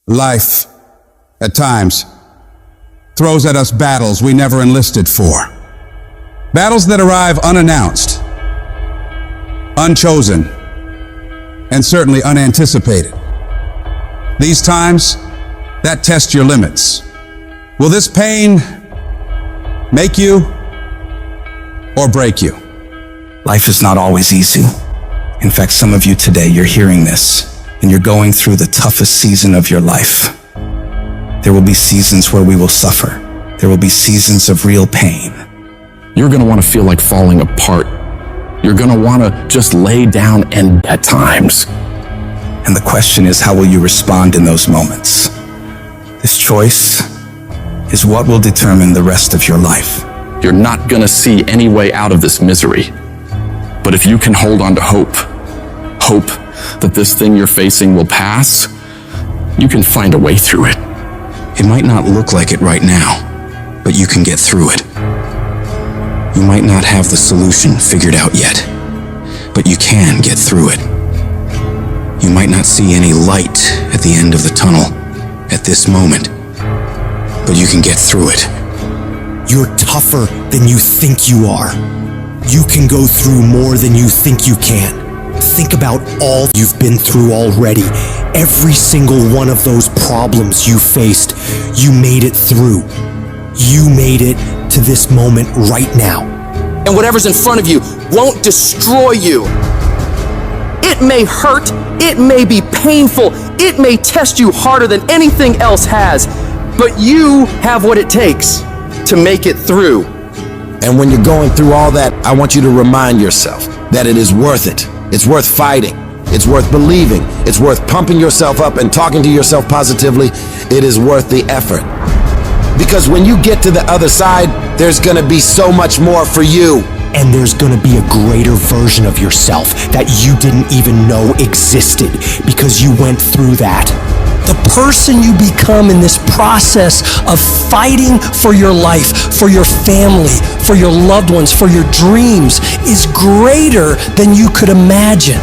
Life, at times, throws at us battles we never enlisted for. Battles that arrive unannounced, unchosen, and certainly unanticipated. These times that test your limits. Will this pain make you or break you? Life is not always easy. In fact, some of you today, you're hearing this, and you're going through the toughest season of your life. There will be seasons where we will suffer. There will be seasons of real pain. You're gonna wanna feel like falling apart. You're gonna wanna just lay down and at times. And the question is, how will you respond in those moments? This choice is what will determine the rest of your life. You're not gonna see any way out of this misery. But if you can hold on to hope that this thing you're facing will pass, you can find a way through it. It might not look like it right now, but you can get through it. You might not have the solution figured out yet, but you can get through it. You might not see any light at the end of the tunnel at this moment, but you can get through it. You're tougher than you think you are. You can go through more than you think you can. Think about all you've been through already. Every single one of those problems you faced, you made it through. You made it to this moment right now. And whatever's in front of you won't destroy you. It may hurt, it may be painful, it may test you harder than anything else has, but you have what it takes to make it through. And when you're going through all that, I want you to remind yourself that it is worth it. It's worth fighting. It's worth believing. It's worth pumping yourself up and talking to yourself positively. It is worth the effort. Because when you get to the other side, there's gonna be so much more for you. And there's gonna be a greater version of yourself that you didn't even know existed because you went through that. The person you become in this process of fighting for your life, for your family, for your loved ones, for your dreams is greater than you could imagine.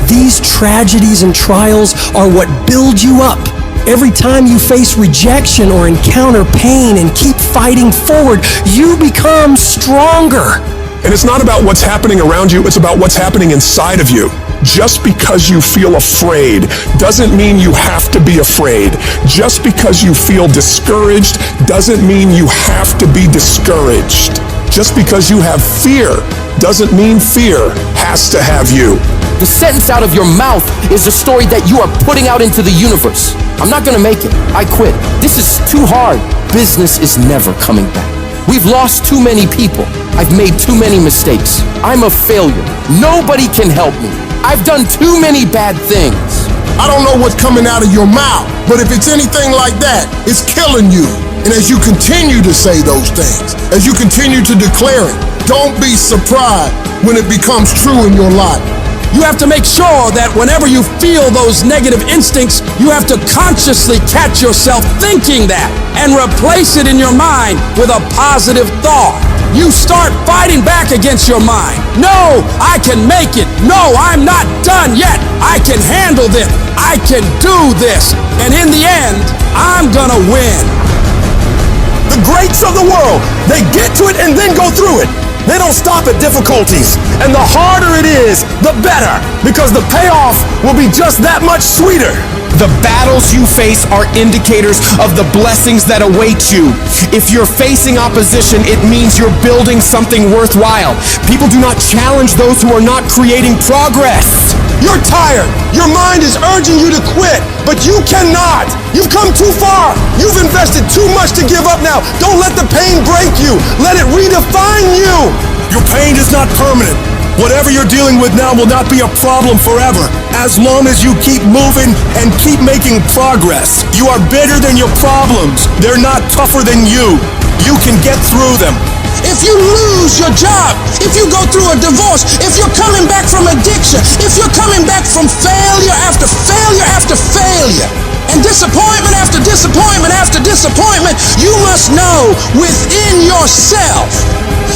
These tragedies and trials are what build you up. Every time you face rejection or encounter pain and keep fighting forward, you become stronger. And it's not about what's happening around you, it's about what's happening inside of you. Just because you feel afraid doesn't mean you have to be afraid. Just because you feel discouraged doesn't mean you have to be discouraged. Just because you have fear doesn't mean fear has to have you. The sentence out of your mouth is the story that you are putting out into the universe. I'm not gonna make it. I quit. This is too hard. Business is never coming back. We've lost too many people. I've made too many mistakes. I'm a failure. Nobody can help me. I've done too many bad things. I don't know what's coming out of your mouth, but if it's anything like that, it's killing you. And as you continue to say those things, as you continue to declare it, don't be surprised when it becomes true in your life. You have to make sure that whenever you feel those negative instincts, you have to consciously catch yourself thinking that and replace it in your mind with a positive thought. You start fighting back against your mind. No, I can make it. No, I'm not done yet. I can handle this. I can do this. And in the end, I'm gonna win. The greats of the world, they get to it and then go through it. They don't stop at difficulties. And the harder it is, the better, because the payoff will be just that much sweeter. The battles you face are indicators of the blessings that await you. If you're facing opposition, it means you're building something worthwhile. People do not challenge those who are not creating progress. You're tired. Your mind is urging you to quit, but you cannot. You've come too far. You've invested too much to give up now. Don't let the pain break you. Let it redefine you. Your pain is not permanent. Whatever you're dealing with now will not be a problem forever, as long as you keep moving and keep making progress. You are bigger than your problems. They're not tougher than you. You can get through them. If you lose your job, if you go through a divorce, if you're coming back from addiction, if you're coming back from failure after failure after failure, and disappointment after disappointment after disappointment, you must know within yourself,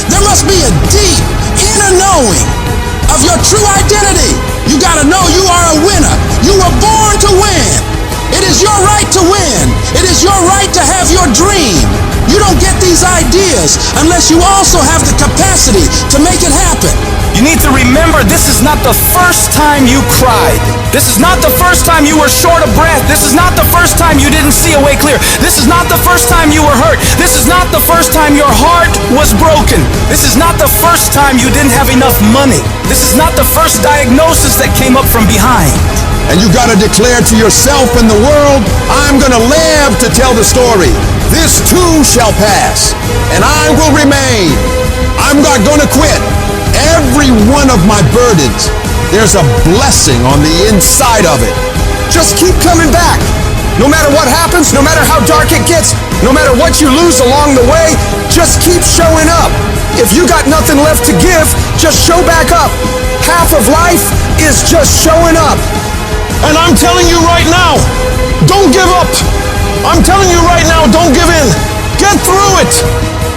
there must be a deep inner knowing of your true identity. You gotta know you are a winner. You were born to win. It is your right to win. It is your right to have your dream. You don't get these ideas unless you also have the capacity to make it happen. You need to remember, this is not the first time you cried. This is not the first time you were short of breath. This is not the first time you didn't see a way clear. This is not the first time you were hurt. This is not the first time your heart was broken. This is not the first time you didn't have enough money. This is not the first diagnosis that came up from behind. And you gotta declare to yourself and the world, I'm gonna live to tell the story. This too shall pass, and I will remain. I'm not gonna quit. Every one of my burdens, there's a blessing on the inside of it. Just keep coming back. No matter what happens, no matter how dark it gets, no matter what you lose along the way, just keep showing up. If you got nothing left to give, just show back up. Half of life is just showing up. And I'm telling you right now, don't give up. I'm telling you right now, don't give in. Get through it.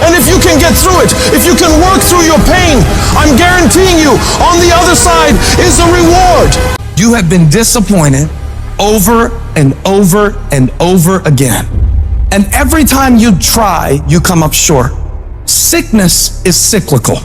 And if you can get through it, if you can work through your pain, I'm guaranteeing you, on the other side is a reward. You have been disappointed over and over and over again. And every time you try, you come up short. Sickness is cyclical.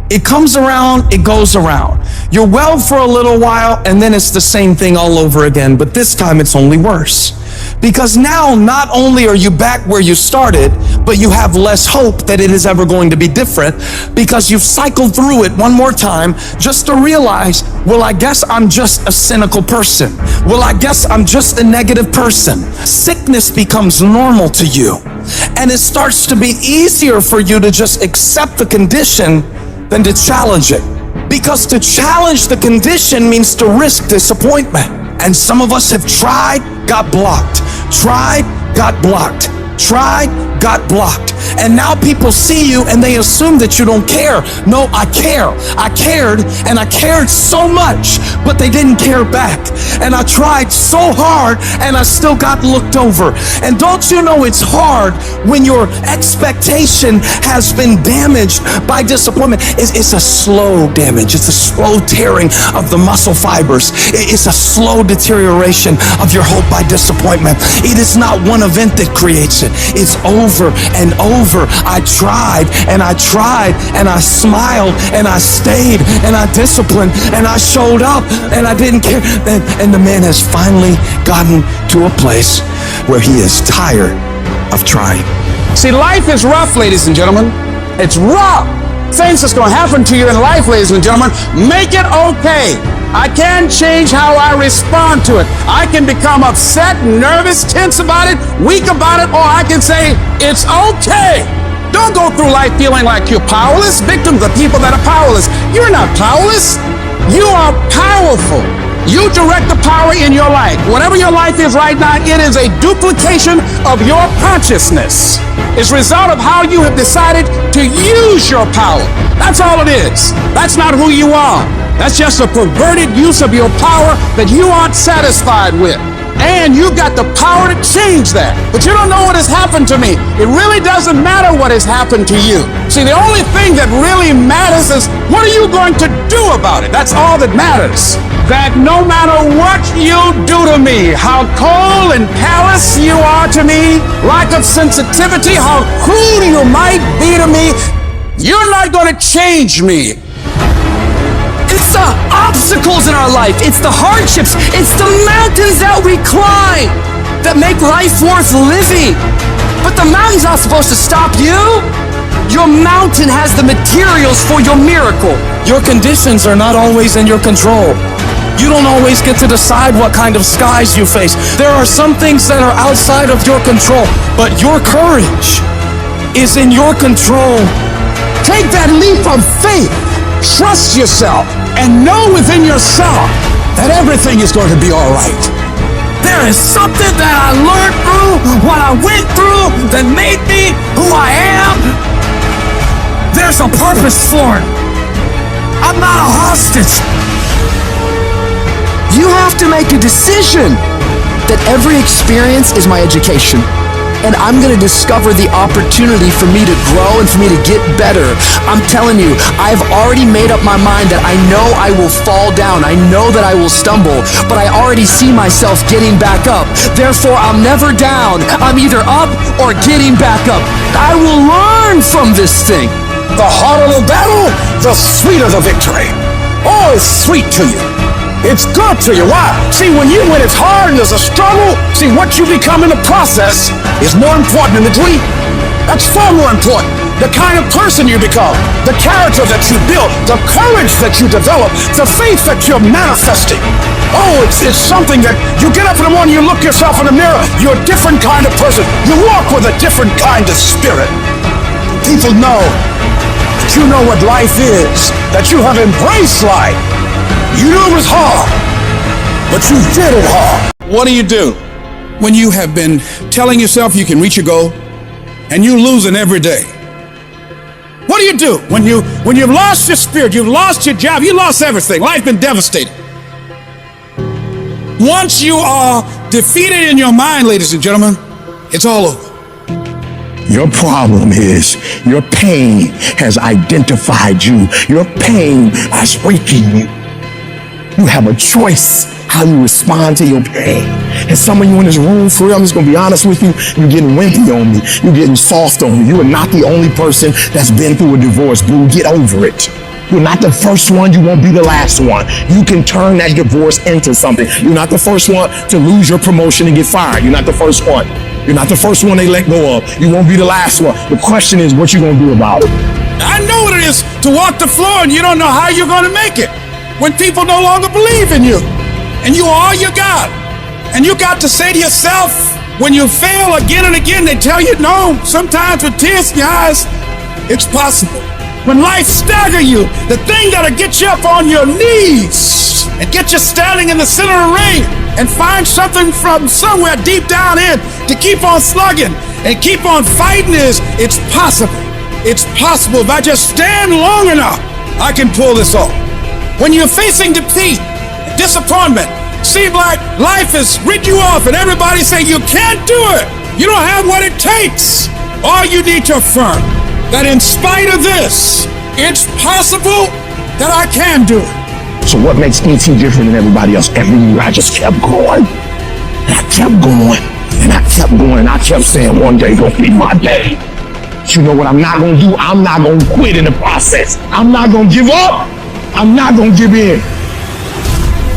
It comes around, it goes around. You're well for a little while, and then it's the same thing all over again, but this time it's only worse. Because now, not only are you back where you started, but you have less hope that it is ever going to be different, because you've cycled through it one more time just to realize, well, I guess I'm just a cynical person. Well, I guess I'm just a negative person. Sickness becomes normal to you, and it starts to be easier for you to just accept the condition than to challenge it. Because to challenge the condition means to risk disappointment. And some of us have tried, got blocked. Tried, got blocked. Tried, got blocked. And now people see you and they assume that you don't care. No, I care. I cared, and I cared so much, but they didn't care back. And I tried so hard and I still got looked over. And don't you know it's hard when your expectation has been damaged by disappointment? It's a slow damage. It's a slow tearing of the muscle fibers. It's a slow deterioration of your hope by disappointment. It is not one event that creates it. It's over and over. I tried and I tried and I smiled and I stayed and I disciplined and I showed up and I didn't care. And the man has finally gotten to a place where he is tired of trying. See, life is rough, ladies and gentlemen. It's rough. Things that's going to happen to you in life, ladies and gentlemen, make it okay. I can change how I respond to it. I can become upset, nervous, tense about it, weak about it, or I can say, it's okay. Don't go through life feeling like you're powerless, victim of the people that are powerless. You're not powerless. You are powerful. You direct the power in your life. Whatever your life is right now, it is a duplication of your consciousness. It's a result of how you have decided to use your power. That's all it is. That's not who you are. That's just a perverted use of your power that you aren't satisfied with. And you've got the power to change that. But you don't know what has happened to me. It really doesn't matter what has happened to you. See, the only thing that really matters is what are you going to do about it? That's all that matters. That no matter what you do to me, how cold and callous you are to me, lack of sensitivity, how cruel you might be to me, you're not going to change me. It's the obstacles in our life. It's the hardships. It's the mountains that we climb that make life worth living. But the mountain's not supposed to stop you. Your mountain has the materials for your miracle. Your conditions are not always in your control. You don't always get to decide what kind of skies you face. There are some things that are outside of your control, but your courage is in your control. Take that leap of faith. Trust yourself and know within yourself that everything is going to be all right. There is something that I learned through what I went through that made me who I am. There's a purpose for it. I'm not a hostage. You have to make a decision that every experience is my education. and I'm gonna discover the opportunity for me to grow and for me to get better. I'm telling you, I've already made up my mind that I know I will fall down. I know that I will stumble, but I already see myself getting back up. Therefore, I'm never down. I'm either up or getting back up. I will learn from this thing. The harder the battle, the sweeter the victory. Oh, it's sweet to you. It's good to you. Why? See, when it's hard and there's a struggle, see, what you become in the process is more important than the dream. That's far more important. The kind of person you become, the character that you build, the courage that you develop, the faith that you're manifesting. Oh, it's something that you get up in the morning, you look yourself in the mirror, you're a different kind of person. You walk with a different kind of spirit. People know that you know what life is, that you have embraced life. You knew it was hard, but you did it hard. What do you do when you have been telling yourself you can reach your goal and you're losing every day? What do you do when you've lost your spirit, you've lost your job, you lost everything, life's been devastated? Once you are defeated in your mind, ladies and gentlemen, it's all over. Your problem is your pain has identified you. Your pain is breaking you. You have a choice how you respond to your pain. And some of you in this room, for real, I'm just gonna be honest with you, you're getting wimpy on me. You're getting soft on me. You are not the only person that's been through a divorce, boo. Get over it. You're not the first one, you won't be the last one. You can turn that divorce into something. You're not the first one to lose your promotion and get fired. You're not the first one. You're not the first one they let go of. You won't be the last one. The question is, what you gonna do about it? I know what it is to walk the floor and you don't know how you're gonna make it. When people no longer believe in you and you are all you got. And you got to say to yourself, when you fail again and again, they tell you no, sometimes with tears in your eyes, it's possible. When life stagger you, the thing that'll get you up on your knees and get you standing in the center of the ring and find something from somewhere deep down in to keep on slugging and keep on fighting is, it's possible. It's possible. If I just stand long enough, I can pull this off. When you're facing defeat, disappointment, seem like life has ripped you off and everybody saying you can't do it. You don't have what it takes. All you need to affirm that in spite of this, it's possible that I can do it. So what makes ET different than everybody else? Every year I just kept going. And I kept going. And I kept going. And I kept saying one day gonna be my day. But you know what I'm not gonna do? I'm not gonna quit in the process. I'm not gonna give up. I'm not gonna give in.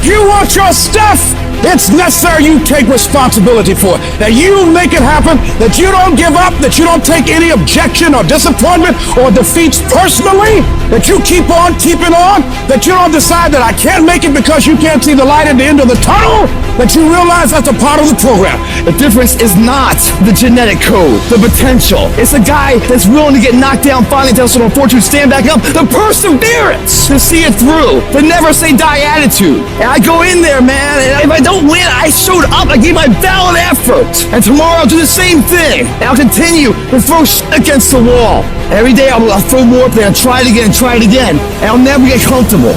You want your stuff? It's necessary you take responsibility for it. That you make it happen, that you don't give up, that you don't take any objection or disappointment or defeats personally, that you keep on keeping on, that you don't decide that I can't make it because you can't see the light at the end of the tunnel, that you realize that's a part of the program. The difference is not the genetic code, the potential. It's a guy that's willing to get knocked down, finally tell someone fortune, stand back up, the perseverance to see it through, the never say die attitude. And I go in there, man, and if I don't win, I showed up, I gave my valid effort. And tomorrow I'll do the same thing. And I'll continue to throw shit against the wall. Every day I'll throw more up there and try it again. And I'll never get comfortable.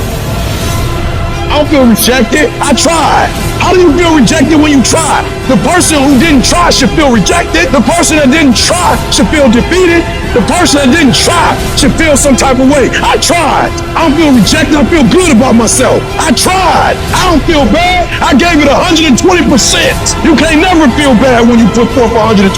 I don't feel rejected. I tried. How do you feel rejected when you try? The person who didn't try should feel rejected. The person that didn't try should feel defeated. The person that didn't try should feel some type of way. I tried. I don't feel rejected. I feel good about myself. I tried. I don't feel bad. I gave it 120%. You can't never feel bad when you put forth 120%.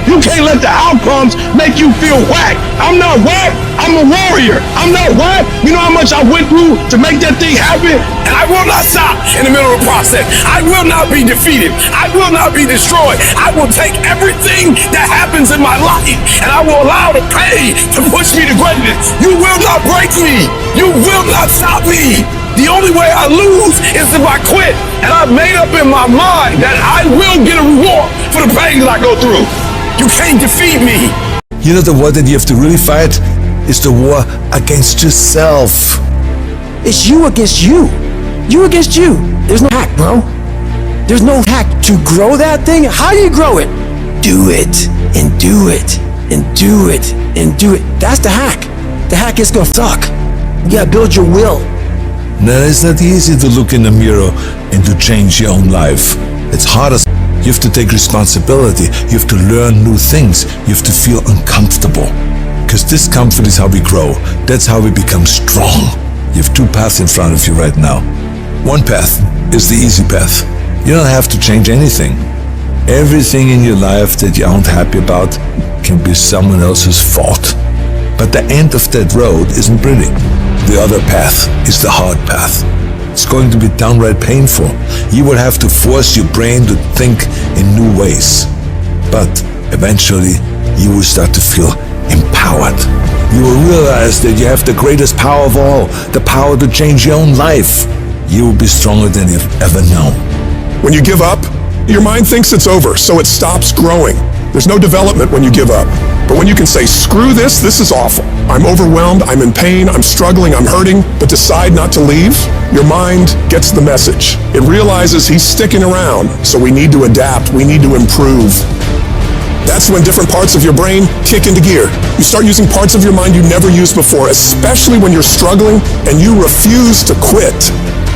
You can't let the outcomes make you feel whack. I'm not whack. I'm a warrior. I'm not whack. You know how much I went through to make that thing happen? And I will not stop in the middle of the process. I will not be defeated. I will not be destroyed. I will take everything that happens in my life and I will allow the pain to push me to greatness. You will not break me. You will not stop me. The only way I lose is if I quit. And I've made up in my mind that I will get a reward for the pain that I go through. You can't defeat me. You know the war that you have to really fight is the war against yourself. It's you against you. You against you. There's no hack, bro. There's no hack to grow that thing. How do you grow it? Do it, and do it, and do it, and do it. That's the hack. The hack is gonna suck. You gotta build your will. No, it's not easy to look in the mirror and to change your own life. It's harder. You have to take responsibility. You have to learn new things. You have to feel uncomfortable. Because discomfort is how we grow. That's how we become strong. You have two paths in front of you right now. One path is the easy path. You don't have to change anything. Everything in your life that you aren't happy about can be someone else's fault. But the end of that road isn't pretty. The other path is the hard path. It's going to be downright painful. You will have to force your brain to think in new ways. But eventually, you will start to feel empowered. You will realize that you have the greatest power of all, the power to change your own life. You will be stronger than you've ever known. When you give up, your mind thinks it's over, so it stops growing. There's no development when you give up. But when you can say, screw this is awful. I'm overwhelmed, I'm in pain, I'm struggling, I'm hurting, but decide not to leave, your mind gets the message. It realizes he's sticking around, so we need to adapt, we need to improve. That's when different parts of your brain kick into gear. You start using parts of your mind you never used before, especially when you're struggling and you refuse to quit.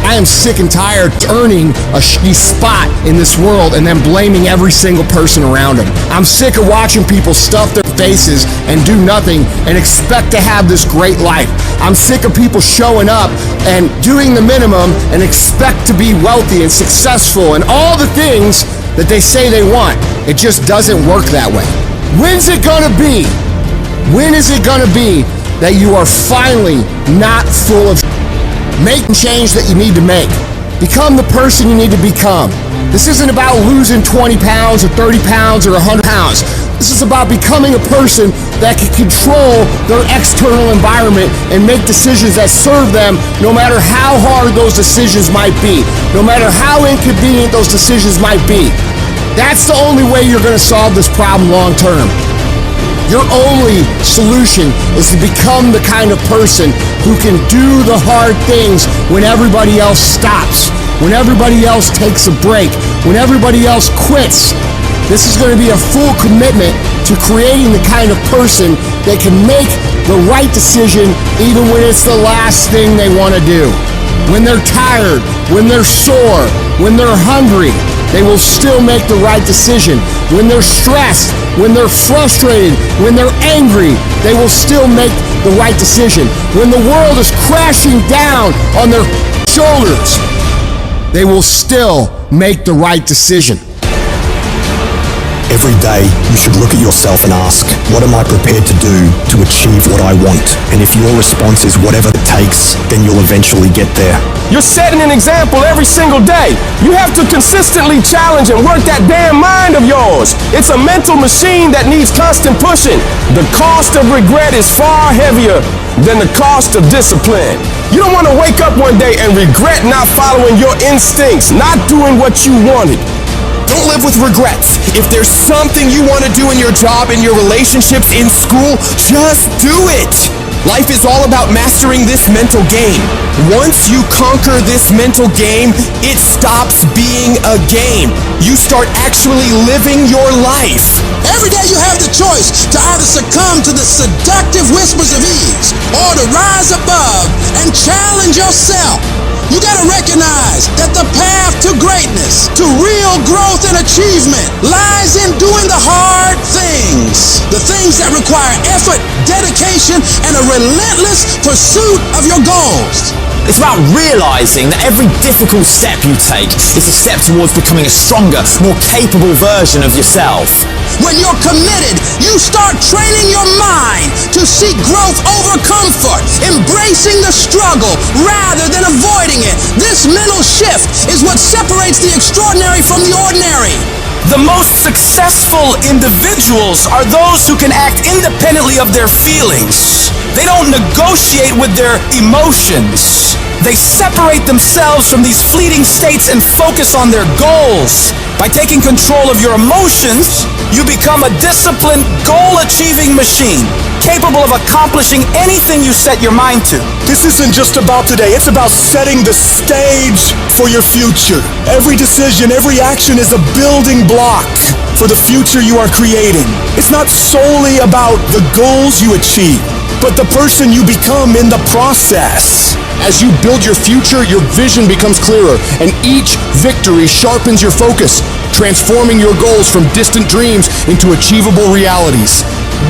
I am sick and tired of earning a shitty spot in this world and then blaming every single person around them. I'm sick of watching people stuff their faces and do nothing and expect to have this great life. I'm sick of people showing up and doing the minimum and expect to be wealthy and successful and all the things that they say they want. It just doesn't work that way. When's it gonna be? When is it gonna be that you are finally not full of making change that you need to make? Become the person you need to become. This isn't about losing 20 pounds or 30 pounds or 100 pounds. This is about becoming a person that can control their external environment and make decisions that serve them no matter how hard those decisions might be, no matter how inconvenient those decisions might be. That's the only way you're going to solve this problem long term. Your only solution is to become the kind of person who can do the hard things when everybody else stops, when everybody else takes a break, when everybody else quits. This is going to be a full commitment to creating the kind of person that can make the right decision even when it's the last thing they want to do. When they're tired, when they're sore, when they're hungry, they will still make the right decision. When they're stressed, when they're frustrated, when they're angry, they will still make the right decision. When the world is crashing down on their shoulders, they will still make the right decision. Every day, you should look at yourself and ask, what am I prepared to do to achieve what I want? And if your response is whatever it takes, then you'll eventually get there. You're setting an example every single day. You have to consistently challenge and work that damn mind of yours. It's a mental machine that needs constant pushing. The cost of regret is far heavier than the cost of discipline. You don't want to wake up one day and regret not following your instincts, not doing what you wanted. Don't live with regrets. If there's something you want to do in your job, in your relationships, in school, just do it. Life is all about mastering this mental game. Once you conquer this mental game, it stops being a game. You start actually living your life. Every day you have the choice to either succumb to the seductive whispers of ease or to rise above and challenge yourself. You gotta recognize that the path to greatness, to real growth and achievement, lies in doing the hard things. The things that require effort, dedication, and a relentless pursuit of your goals. It's about realizing that every difficult step you take is a step towards becoming a stronger, more capable version of yourself. When you're committed, you start training your mind to seek growth over comfort, embracing the struggle rather than avoiding it. This mental shift is what separates the extraordinary from the ordinary. The most successful individuals are those who can act independently of their feelings. They don't negotiate with their emotions. They separate themselves from these fleeting states and focus on their goals. By taking control of your emotions, you become a disciplined, goal-achieving machine, capable of accomplishing anything you set your mind to. This isn't just about today, it's about setting the stage for your future. Every decision, every action is a building block for the future you are creating. It's not solely about the goals you achieve. but the person you become in the process. As you build your future, your vision becomes clearer, and each victory sharpens your focus, transforming your goals from distant dreams into achievable realities.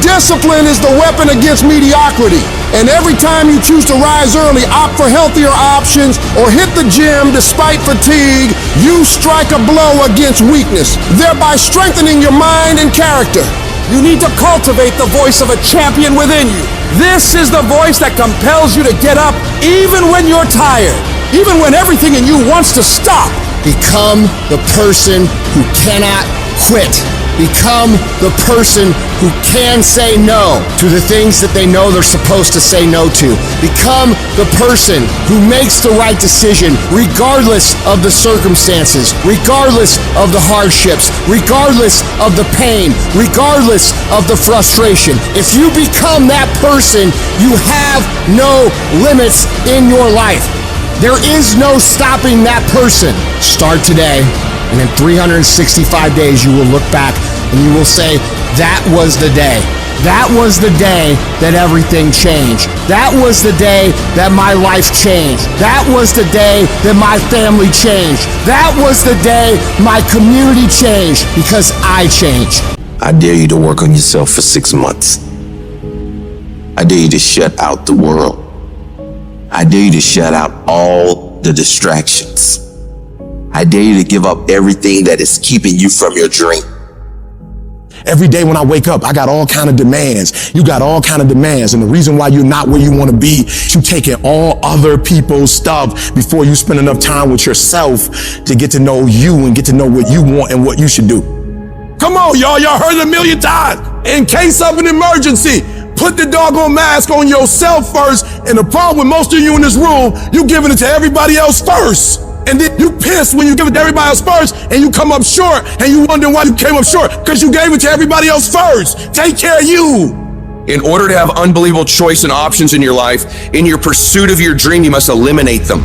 Discipline is the weapon against mediocrity. And every time you choose to rise early, opt for healthier options, or hit the gym despite fatigue, you strike a blow against weakness, thereby strengthening your mind and character. You need to cultivate the voice of a champion within you. This is the voice that compels you to get up even when you're tired, even when everything in you wants to stop. Become the person who cannot quit. Become the person who can say no to the things that they know they're supposed to say no to. Become the person who makes the right decision regardless of the circumstances, regardless of the hardships, regardless of the pain, regardless of the frustration. If you become that person, you have no limits in your life. There is no stopping that person. Start today, and in 365 days you will look back and you will say, that was the day. That was the day that everything changed. That was the day that my life changed. That was the day that my family changed. That was the day my community changed, because I changed. I dare you to work on yourself for 6 months. I dare you to shut out the world. I dare you to shut out all the distractions. I dare you to give up everything that is keeping you from your dream. Every day when I wake up, I got all kind of demands. You got all kind of demands. And the reason why you're not where you want to be, you taking all other people's stuff before you spend enough time with yourself to get to know you and get to know what you want and what you should do. Come on, y'all. Y'all heard it a million times. In case of an emergency, put the doggone mask on yourself first. And the problem with most of you in this room, you giving it to everybody else first. And then you pissed when you give it to everybody else first and you come up short and you wonder why you came up short, because you gave it to everybody else first. Take care of you. In order to have unbelievable choice and options in your life, in your pursuit of your dream, you must eliminate them.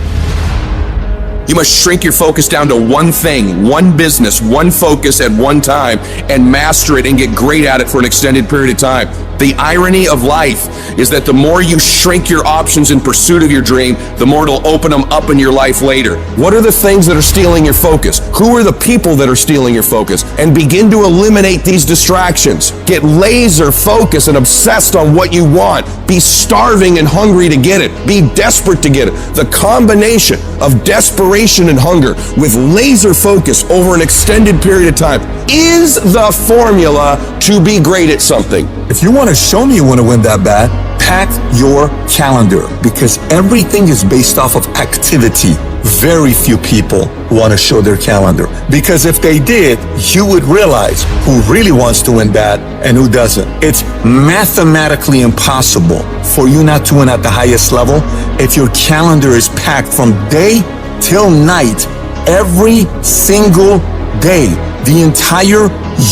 You must shrink your focus down to one thing, one business, one focus at one time, and master it and get great at it for an extended period of time. The irony of life is that the more you shrink your options in pursuit of your dream, the more it'll open them up in your life later. What are the things that are stealing your focus? Who are the people that are stealing your focus? And begin to eliminate these distractions. Get laser focused and obsessed on what you want. Be starving and hungry to get it. Be desperate to get it. The combination of desperation and hunger with laser focus over an extended period of time is the formula to be great at something. If you want to show me you want to win that bad, pack your calendar, because everything is based off of activity. Very few people want to show their calendar, because if they did, you would realize who really wants to win bad and who doesn't. It's mathematically impossible for you not to win at the highest level if your calendar is packed from day till night, every single day, the entire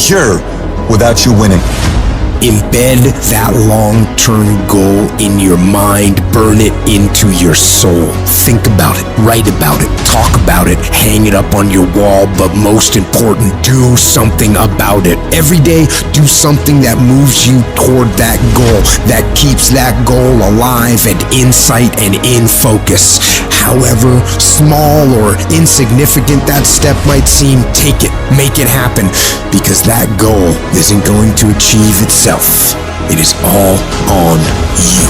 year, without you winning. Embed that long-term goal in your mind. Burn it into your soul. Think about it, write about it, talk about it, hang it up on your wall, but most important, do something about it. Every day, do something that moves you toward that goal, that keeps that goal alive and in sight and in focus. However small or insignificant that step might seem, take it, make it happen, because that goal isn't going to achieve itself. It is all on you.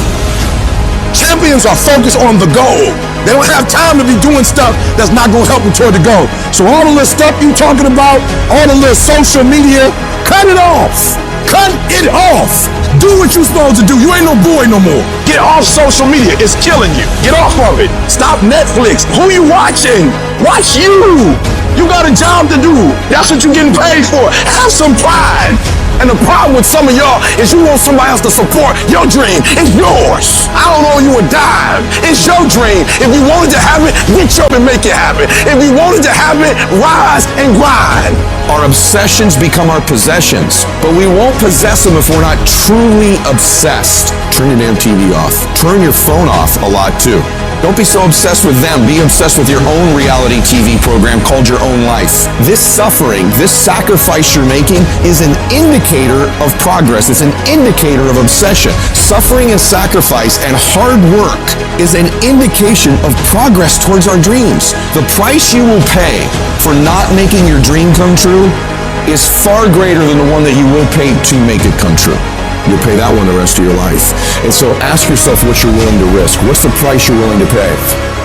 Champions are focused on the goal. They don't have time to be doing stuff that's not going to help them toward the goal. So all the little stuff you talking about, all the little social media, cut it off. Cut it off. Do what you're supposed to do. You ain't no boy no more. Get off social media. It's killing you. Get off of it. Stop Netflix. Who you watching? Watch you. You got a job to do. That's what you're getting paid for. Have some pride. And the problem with some of y'all is you want somebody else to support your dream. It's yours. I don't owe you a dime. It's your dream. If you wanted to have it, reach up and make it happen. If you wanted to have it, rise and grind. Our obsessions become our possessions, but we won't possess them if we're not truly obsessed. Turn your damn TV off. Turn your phone off a lot too. Don't be so obsessed with them. Be obsessed with your own reality TV program called your own life. This suffering, this sacrifice you're making is an indicator of progress. It's an indicator of obsession. Suffering and sacrifice and hard work is an indication of progress towards our dreams. The price you will pay for not making your dream come true is far greater than the one that you will pay to make it come true. You'll pay that one the rest of your life. And so ask yourself what you're willing to risk. What's the price you're willing to pay?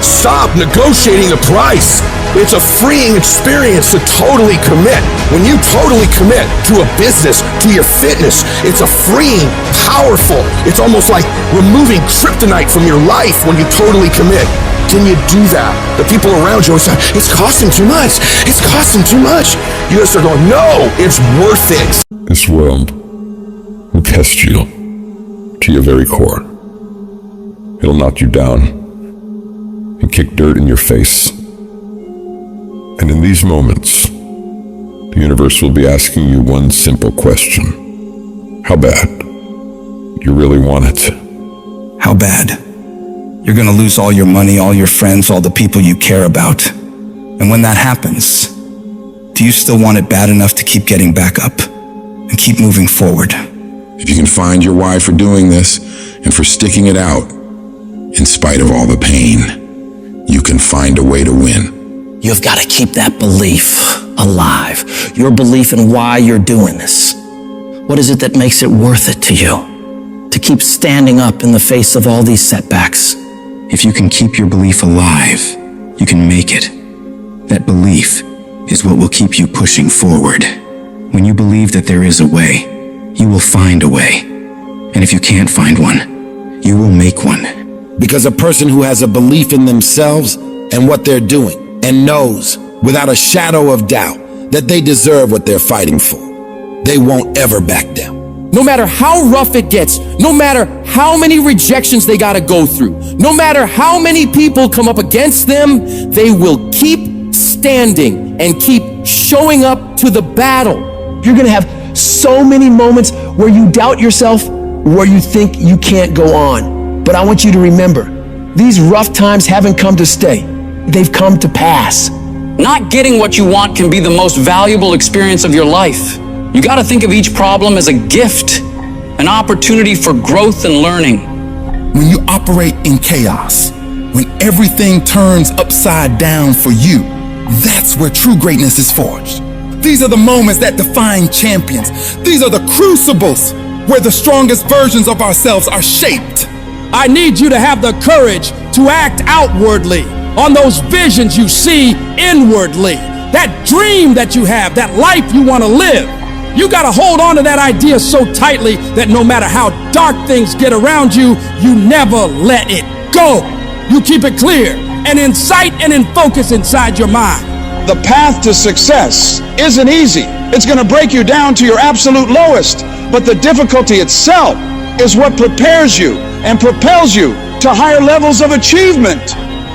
Stop negotiating the price. It's a freeing experience to totally commit. When you totally commit to a business, to your fitness, it's a freeing, powerful, it's almost like removing kryptonite from your life when you totally commit. Can you do that? The people around you always say, it's costing too much. It's costing too much. You just start going, no, it's worth it. This world will test you to your very core. It'll knock you down and kick dirt in your face. And in these moments, the universe will be asking you one simple question. How bad? You really want it? How bad? You're gonna lose all your money, all your friends, all the people you care about. And when that happens, do you still want it bad enough to keep getting back up and keep moving forward? If you can find your why for doing this and for sticking it out, in spite of all the pain, you can find a way to win. You've got to keep that belief alive. Your belief in why you're doing this. What is it that makes it worth it to you? To keep standing up in the face of all these setbacks. If you can keep your belief alive, you can make it. That belief is what will keep you pushing forward. When you believe that there is a way, you will find a way. And if you can't find one, you will make one. Because a person who has a belief in themselves and what they're doing and knows without a shadow of doubt that they deserve what they're fighting for, they won't ever back down. No matter how rough it gets, no matter how many rejections they gotta go through, no matter how many people come up against them, they will keep standing and keep showing up to the battle. You're gonna have so many moments where you doubt yourself, where you think you can't go on. But I want you to remember, these rough times haven't come to stay. They've come to pass. Not getting what you want can be the most valuable experience of your life. You gotta think of each problem as a gift, an opportunity for growth and learning. When you operate in chaos, when everything turns upside down for you, that's where true greatness is forged. These are the moments that define champions. These are the crucibles where the strongest versions of ourselves are shaped. I need you to have the courage to act outwardly on those visions you see inwardly. That dream that you have, that life you want to live. You got to hold on to that idea so tightly that no matter how dark things get around you, you never let it go. You keep it clear and in sight and in focus inside your mind. The path to success isn't easy. It's going to break you down to your absolute lowest. But the difficulty itself is what prepares you and propels you to higher levels of achievement.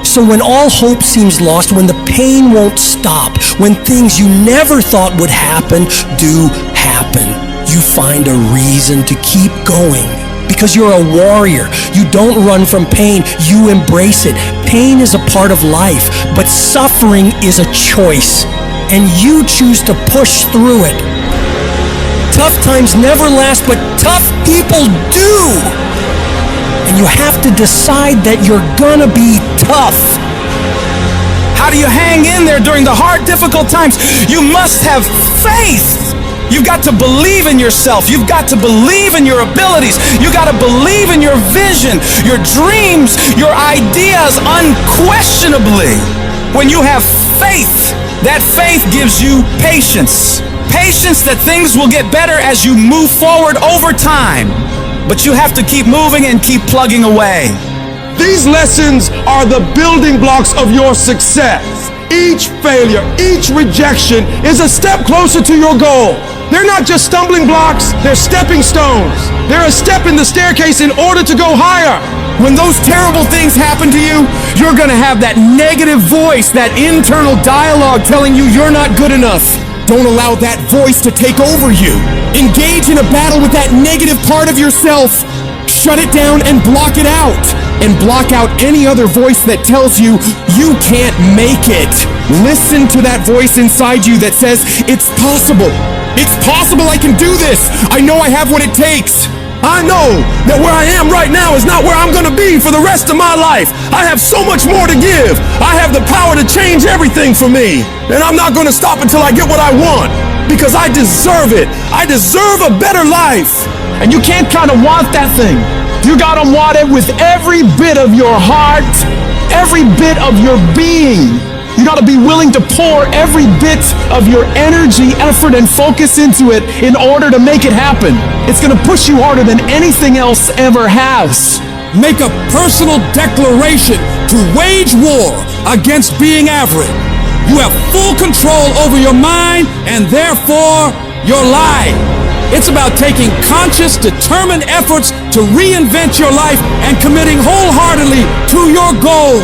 So when all hope seems lost, when the pain won't stop, when things you never thought would happen do happen, you find a reason to keep going. Because you're a warrior. You don't run from pain, you embrace it. Pain is a part of life, but suffering is a choice, and you choose to push through it. Tough times never last, but tough people do. And you have to decide that you're gonna be tough. How do you hang in there during the hard, difficult times? You must have faith. You've got to believe in yourself. You've got to believe in your abilities. You got to believe in your vision, your dreams, your ideas unquestionably. When you have faith, that faith gives you patience. Patience that things will get better as you move forward over time. But you have to keep moving and keep plugging away. These lessons are the building blocks of your success. Each failure, each rejection is a step closer to your goal. They're not just stumbling blocks, they're stepping stones. They're a step in the staircase in order to go higher. When those terrible things happen to you, you're gonna have that negative voice, that internal dialogue telling you you're not good enough. Don't allow that voice to take over you. Engage in a battle with that negative part of yourself. Shut it down and block it out. And block out any other voice that tells you you can't make it. Listen to that voice inside you that says, it's possible. It's possible I can do this. I know I have what it takes. I know that where I am right now is not where I'm gonna be for the rest of my life. I have so much more to give. I have the power to change everything for me. And I'm not gonna stop until I get what I want. Because I deserve it. I deserve a better life. And you can't kind of want that thing. You gotta want it with every bit of your heart, every bit of your being. You gotta be willing to pour every bit of your energy, effort, and focus into it in order to make it happen. It's gonna push you harder than anything else ever has. Make a personal declaration to wage war against being average. You have full control over your mind and therefore your life. It's about taking conscious, determined efforts to reinvent your life and committing wholeheartedly to your goal.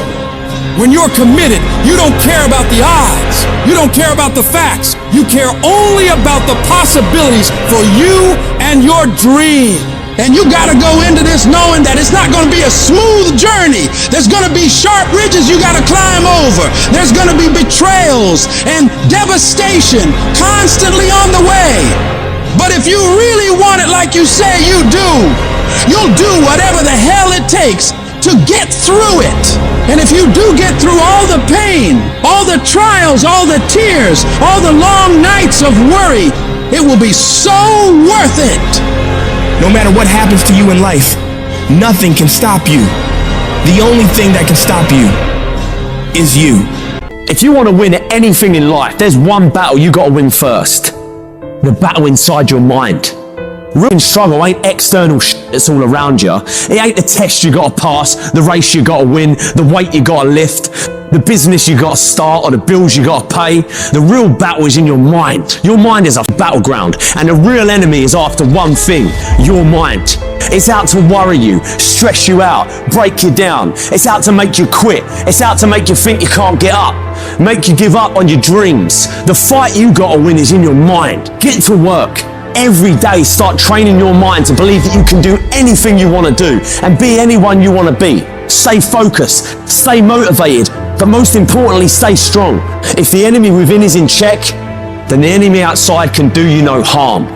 When you're committed, you don't care about the odds. You don't care about the facts. You care only about the possibilities for you and your dream. And you gotta go into this knowing that it's not gonna be a smooth journey. There's gonna be sharp ridges you gotta climb over. There's gonna be betrayals and devastation constantly on the way. But if you really want it like you say you do, you'll do whatever the hell it takes to get through it. And if you do get through all the pain, all the trials, all the tears, all the long nights of worry, it will be so worth it. No matter what happens to you in life, nothing can stop you. The only thing that can stop you is you. If you want to win at anything in life, there's one battle you got to win first. The battle inside your mind. Real struggle ain't external shit that's all around you. It ain't the test you gotta pass, the race you gotta win, the weight you gotta lift, the business you gotta start, or the bills you gotta pay. The real battle is in your mind. Your mind is a battleground, and the real enemy is after one thing, your mind. It's out to worry you, stress you out, break you down. It's out to make you quit. It's out to make you think you can't get up, make you give up on your dreams. The fight you gotta win is in your mind. Get to work. Every day start training your mind to believe that you can do anything you want to do and be anyone you want to be. Stay focused, stay motivated, but most importantly, stay strong. If the enemy within is in check, then the enemy outside can do you no harm.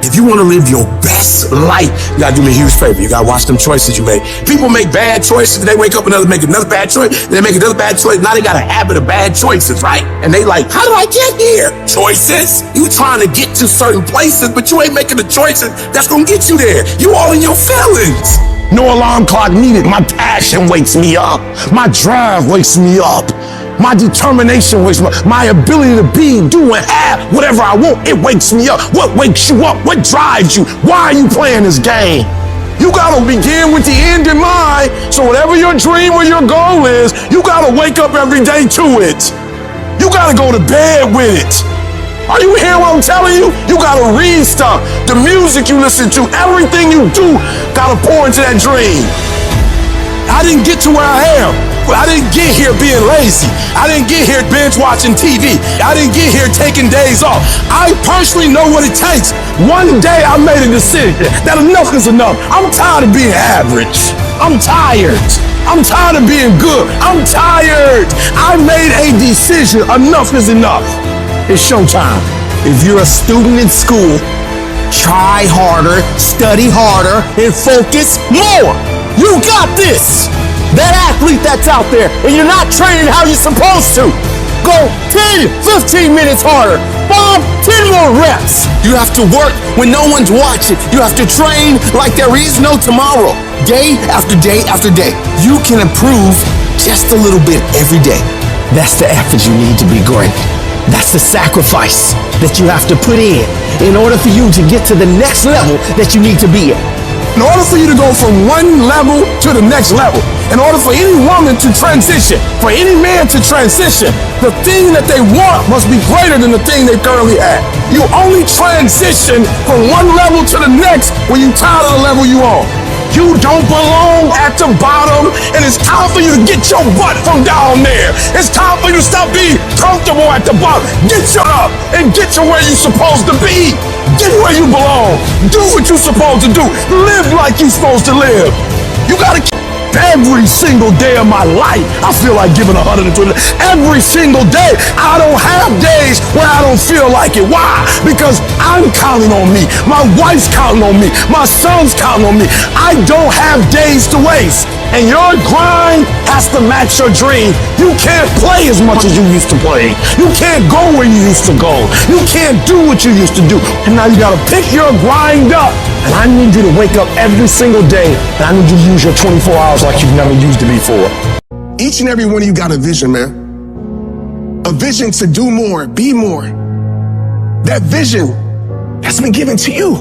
If you want to live your best life, you gotta do me a huge favor. You gotta watch them choices you make. People make bad choices, they wake up and make another bad choice, they make another bad choice. Now they got a habit of bad choices, right? And they like, how do I get here? Choices? You trying to get to certain places, but you ain't making the choices that's gonna get you there. You all in your feelings. No alarm clock needed. My passion wakes me up. My drive wakes me up. My determination wakes me up. My ability to be, do, and have whatever I want, it wakes me up. What wakes you up? What drives you? Why are you playing this game? You gotta begin with the end in mind. So whatever your dream or your goal is, you gotta wake up every day to it. You gotta go to bed with it. Are you hearing what I'm telling you? You gotta read stuff. The music you listen to, everything you do, gotta pour into that dream. I didn't get to where I am. I didn't get here being lazy. I didn't get here binge watching TV. I didn't get here taking days off. I personally know what it takes. One day I made a decision that enough is enough. I'm tired of being average. I'm tired. I'm tired of being good. I'm tired. I made a decision. Enough is enough. It's showtime. If you're a student in school, try harder, study harder, and focus more. You got this. That athlete that's out there, and you're not training how you're supposed to. Go 10, 15 minutes harder. 5, 10 more reps. You have to work when no one's watching. You have to train like there is no tomorrow. Day after day after day. You can improve just a little bit every day. That's the effort you need to be great. That's the sacrifice that you have to put in order for you to get to the next level that you need to be at. In order for you to go from one level to the next level, in order for any woman to transition, for any man to transition, the thing that they want must be greater than the thing they currently have. You only transition from one level to the next when you're tired of the level you on. You don't belong at the bottom, and it's time for you to get your butt from down there. It's time for you to stop being comfortable at the bottom. Get your up and get to where you're supposed to be. Get where you belong. Do what you're supposed to do. Live like you're supposed to live. You gotta keep every single day of my life. I feel like giving 120. Every single day. I don't have days where I don't feel like it. Why? Because I'm counting on me. My wife's counting on me. My son's counting on me. I don't have days to waste. And your grind has to match your dream. You can't play as much as you used to play. You can't go where you used to go. You can't do what you used to do. And now you gotta pick your grind up. And I need you to wake up every single day, and I need you to use your 24 hours like you've never used it before. Each and every one of you got a vision, man. A vision to do more, be more. That vision has been given to you.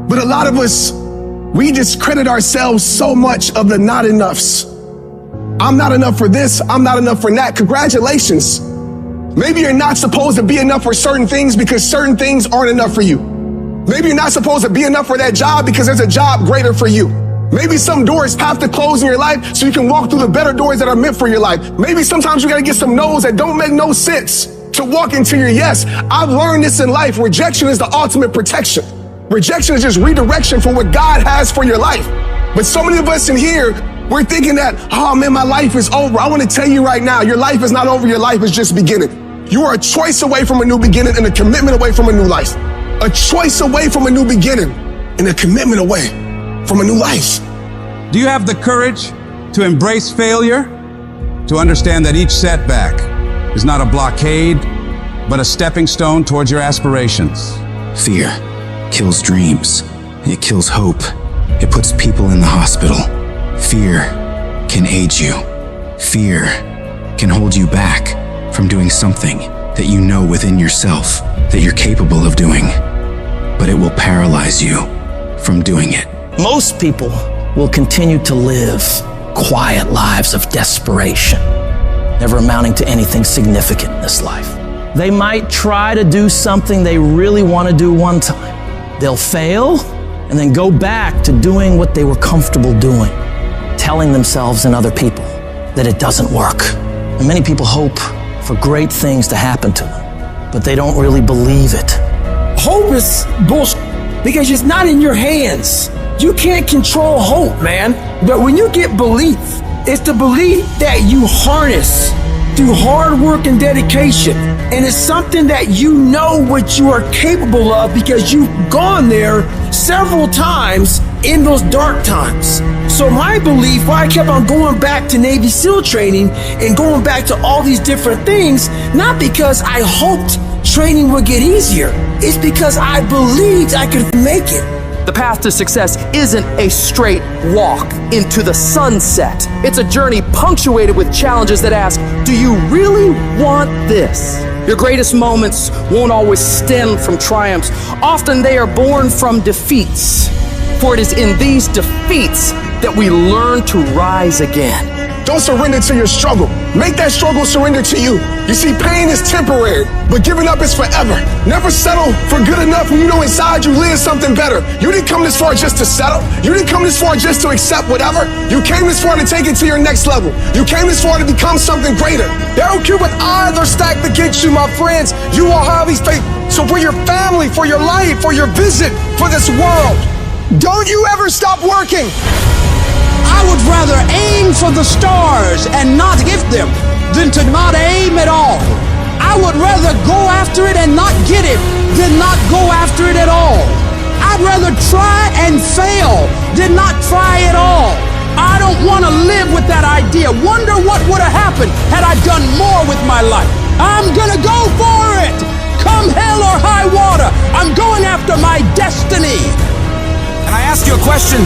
But a lot of us, we discredit ourselves so much of the not enoughs. I'm not enough for this, I'm not enough for that. Congratulations. Maybe you're not supposed to be enough for certain things because certain things aren't enough for you. Maybe you're not supposed to be enough for that job because there's a job greater for you. Maybe some doors have to close in your life so you can walk through the better doors that are meant for your life. Maybe sometimes you gotta get some no's that don't make no sense to walk into your yes. I've learned this in life. Rejection is the ultimate protection. Rejection is just redirection for what God has for your life. But so many of us in here, we're thinking that, oh man, my life is over. I wanna tell you right now, your life is not over, your life is just beginning. You are a choice away from a new beginning and a commitment away from a new life. A choice away from a new beginning and a commitment away from a new life. Do you have the courage to embrace failure? To understand that each setback is not a blockade, but a stepping stone towards your aspirations? Fear kills dreams. It kills hope. It puts people in the hospital. Fear can age you. Fear can hold you back from doing something that you know within yourself that you're capable of doing, but it will paralyze you from doing it. Most people will continue to live quiet lives of desperation, never amounting to anything significant in this life. They might try to do something they really want to do one time. They'll fail and then go back to doing what they were comfortable doing, telling themselves and other people that it doesn't work. And many people hope for great things to happen to them, but they don't really believe it. Hope is bullshit because it's not in your hands. You can't control hope, man. But when you get belief, it's the belief that you harness through hard work and dedication. And it's something that you know what you are capable of because you've gone there several times in those dark times. So my belief, why I kept on going back to Navy SEAL training and going back to all these different things, not because I hoped training would get easier. It's because I believed I could make it. The path to success isn't a straight walk into the sunset. It's a journey punctuated with challenges that ask, do you really want this? Your greatest moments won't always stem from triumphs. Often they are born from defeats. For it is in these defeats that we learn to rise again. Don't surrender to your struggle. Make that struggle surrender to you. You see, pain is temporary, but giving up is forever. Never settle for good enough when you know inside you live something better. You didn't come this far just to settle. You didn't come this far just to accept whatever. You came this far to take it to your next level. You came this far to become something greater. They don't care what odds are stacked against you, my friends. You will have these faith. So for your family, for your life, for your vision, for this world, don't you ever stop working. I would rather aim for the stars and not hit them than to not aim at all. I would rather go after it and not get it than not go after it at all. I'd rather try and fail than not try at all. I don't want to live with that idea. Wonder what would have happened had I done more with my life. I'm gonna go for it. Come hell or high water, I'm going after my destiny. And I ask you a question,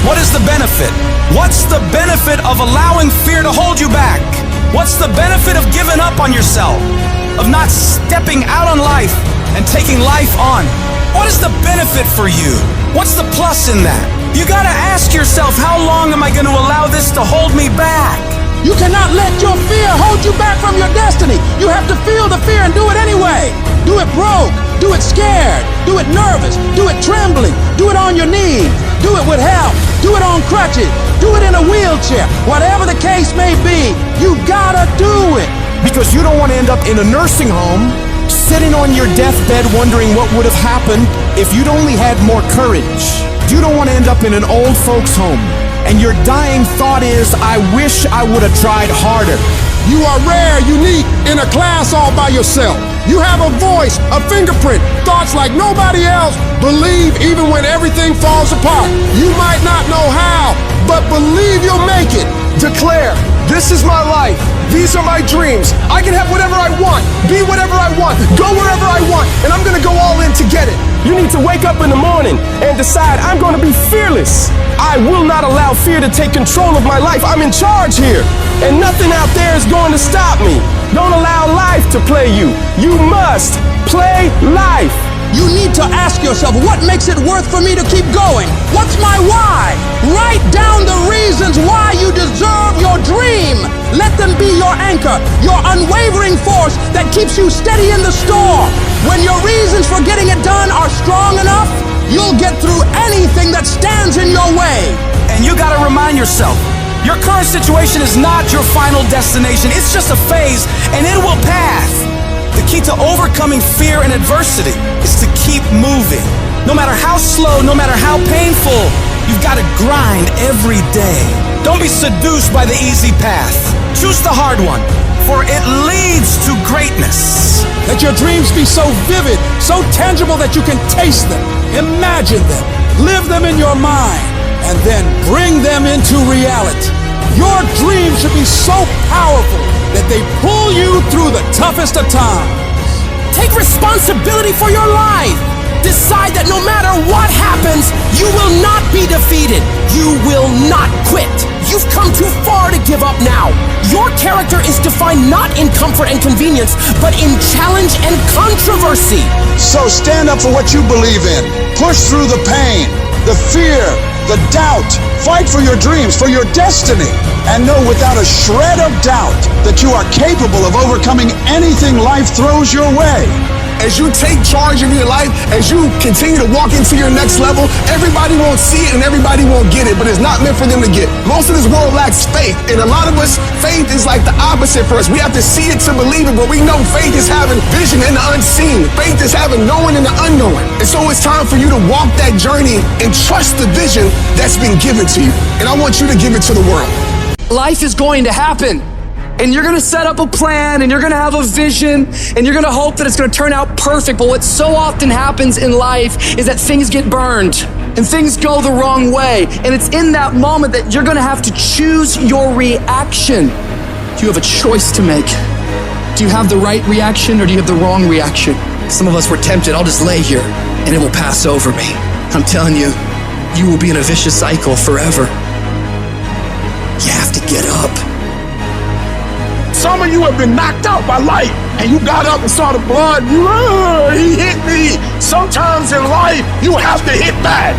what is the benefit? What's the benefit of allowing fear to hold you back? What's the benefit of giving up on yourself? Of not stepping out on life and taking life on? What is the benefit for you? What's the plus in that? You gotta ask yourself, how long am I gonna allow this to hold me back? You cannot let your fear hold you back from your destiny. You have to feel the fear and do it anyway. Do it broke, do it scared, do it nervous, do it trembling, do it on your knees, do it with help. do it on crutches, do it in a wheelchair. Whatever the case may be, you gotta do it. Because you don't want to end up in a nursing home, sitting on your deathbed wondering what would have happened if you'd only had more courage. You don't want to end up in an old folks home, and your dying thought is, I wish I would have tried harder. You are rare, unique, in a class all by yourself. You have a voice, a fingerprint, thoughts like nobody else. Believe even when everything falls apart. You might not know how, but believe you'll make it. Declare, this is my life. These are my dreams. I can have whatever I want, be whatever I want, go wherever I want, and I'm gonna go all in to get it. You need to wake up in the morning and decide I'm gonna be fearless. I will not allow fear to take control of my life. I'm in charge here, and nothing out there is going to stop me. Don't allow life to play you. You must play life. You need to ask yourself, what makes it worth for me to keep going? What's my why? Write down the reasons why you deserve your dream. Let them be your anchor, your unwavering force that keeps you steady in the storm. When your reasons for getting it done are strong enough, you'll get through anything that stands in your way. And you gotta remind yourself, your current situation is not your final destination. It's just a phase, and it will pass. The key to overcoming fear and adversity is to keep moving. No matter how slow, no matter how painful, you've got to grind every day. Don't be seduced by the easy path. Choose the hard one, for it leads to greatness. Let your dreams be so vivid, so tangible that you can taste them, imagine them, live them in your mind, and then bring them into reality. Your dreams should be so powerful that they pull you through the toughest of times. Take responsibility for your life. Decide that no matter what happens, you will not be defeated. You will not quit. You've come too far to give up now. Your character is defined not in comfort and convenience, but in challenge and controversy. So stand up for what you believe in. Push through the pain, the fear, the doubt. Fight for your dreams, for your destiny. And know without a shred of doubt that you are capable of overcoming anything life throws your way. As you take charge of your life, as you continue to walk into your next level, everybody won't see it and everybody won't get it, but it's not meant for them to get. Most of this world lacks faith, and a lot of us, faith is like the opposite for us. We have to see it to believe it, but we know faith is having vision in the unseen. Faith is having knowing in the unknown. And so it's time for you to walk that journey and trust the vision that's been given to you. And I want you to give it to the world. Life is going to happen. And you're gonna set up a plan, and you're gonna have a vision, and you're gonna hope that it's gonna turn out perfect. But what so often happens in life is that things get burned, and things go the wrong way. And it's in that moment that you're gonna have to choose your reaction. You have a choice to make. Do you have the right reaction, or do you have the wrong reaction? Some of us were tempted, I'll just lay here, and it will pass over me. I'm telling you, you will be in a vicious cycle forever. You have to get up. Some of you have been knocked out by life, and you got up and saw the blood. He hit me. Sometimes in life, you have to hit back.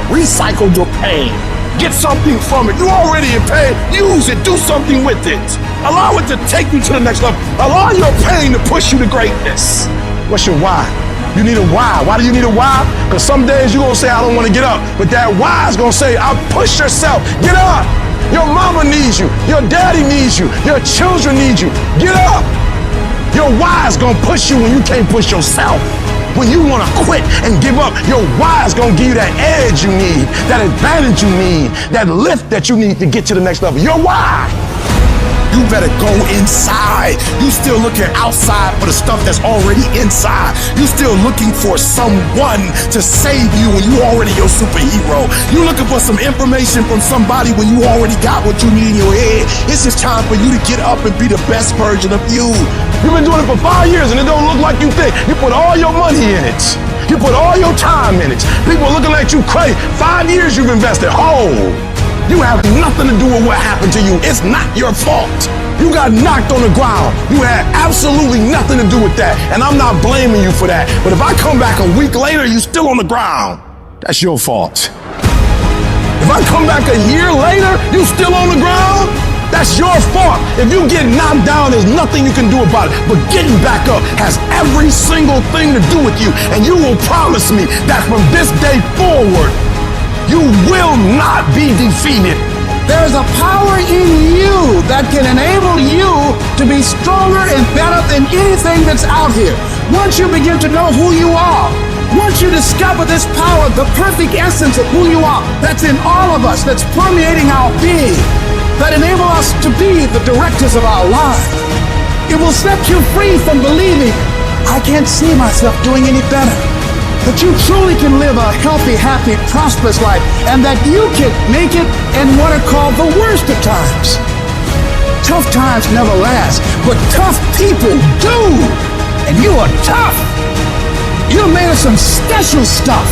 Recycle your pain. Get something from it. You already in pain. Use it. Do something with it. Allow it to take you to the next level. Allow your pain to push you to greatness. What's your why? You need a why. Why do you need a why? Because some days you're going to say, I don't want to get up. But that why is going to say, I'll push yourself. Get up. Your mama needs you. Your daddy needs you. Your children need you. Get up. Your why is going to push you when you can't push yourself. When you want to quit and give up, your why is going to give you that edge you need, that advantage you need, that lift that you need to get to the next level. Your why. You better go inside. You still looking outside for the stuff that's already inside. You still looking for someone to save you when you already your superhero. You looking for some information from somebody when you already got what you need in your head. It's just time for you to get up and be the best version of you. You've been doing it for 5 years and it don't look like you think. You put all your money in it. You put all your time in it. People are looking at you crazy. 5 years you've invested. You have nothing to do with what happened to you. It's not your fault. You got knocked on the ground. You had absolutely nothing to do with that. And I'm not blaming you for that. But if I come back a week later, you still on the ground, that's your fault. If I come back a year later, you still on the ground, that's your fault. If you get knocked down, there's nothing you can do about it. But getting back up has every single thing to do with you. And you will promise me that from this day forward, You will not be defeated. There's a power in you that can enable you to be stronger and better than anything that's out here. Once you begin to know who you are, once you discover this power, the perfect essence of who you are, that's in all of us, that's permeating our being, that enable us to be the directors of our lives, it will set you free from believing, I can't see myself doing any better. That you truly can live a healthy, happy, prosperous life, and that you can make it in what are called the worst of times. Tough times never last, but tough people do. And you are tough. You're made of some special stuff.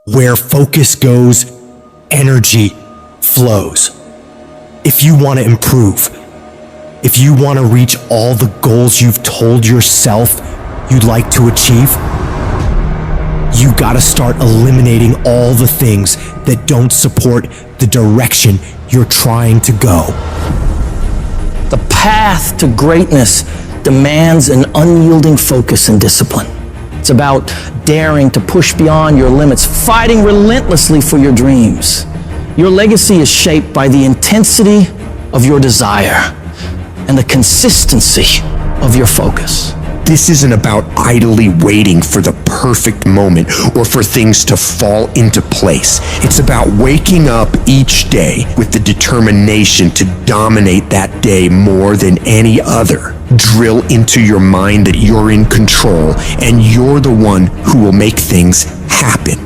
Where focus goes, energy flows. If you want to improve, if you want to reach all the goals you've told yourself you'd like to achieve, you gotta start eliminating all the things that don't support the direction you're trying to go. The path to greatness demands an unyielding focus and discipline. It's about daring to push beyond your limits, fighting relentlessly for your dreams. Your legacy is shaped by the intensity of your desire and the consistency of your focus. This isn't about idly waiting for the perfect moment or for things to fall into place. It's about waking up each day with the determination to dominate that day more than any other. Drill into your mind that you're in control and you're the one who will make things happen.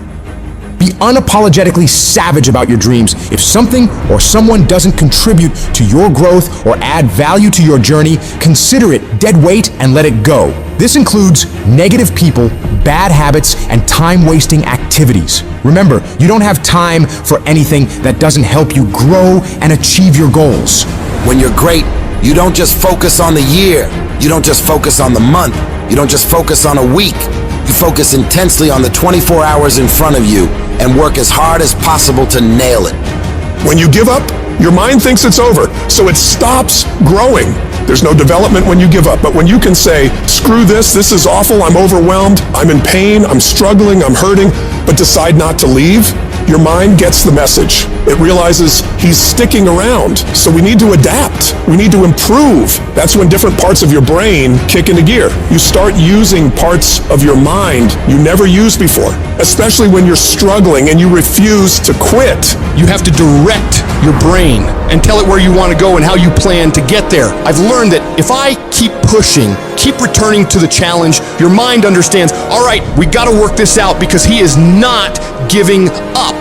Be unapologetically savage about your dreams. If something or someone doesn't contribute to your growth or add value to your journey, consider it dead weight and let it go. This includes negative people, bad habits, and time-wasting activities. Remember, you don't have time for anything that doesn't help you grow and achieve your goals. When you're great, you don't just focus on the year. You don't just focus on the month. You don't just focus on a week. You focus intensely on the 24 hours in front of you and work as hard as possible to nail it. When you give up, your mind thinks it's over, so it stops growing. There's no development when you give up, but when you can say, screw this is awful, I'm overwhelmed, I'm in pain, I'm struggling, I'm hurting, but decide not to leave, your mind gets the message. It realizes he's sticking around, so we need to adapt. We need to improve. That's when different parts of your brain kick into gear. You start using parts of your mind you never used before, especially when you're struggling and you refuse to quit. You have to direct your brain and tell it where you want to go and how you plan to get there. I've learned that if I keep pushing, keep returning to the challenge, your mind understands, all right, we got to work this out because he is not giving up.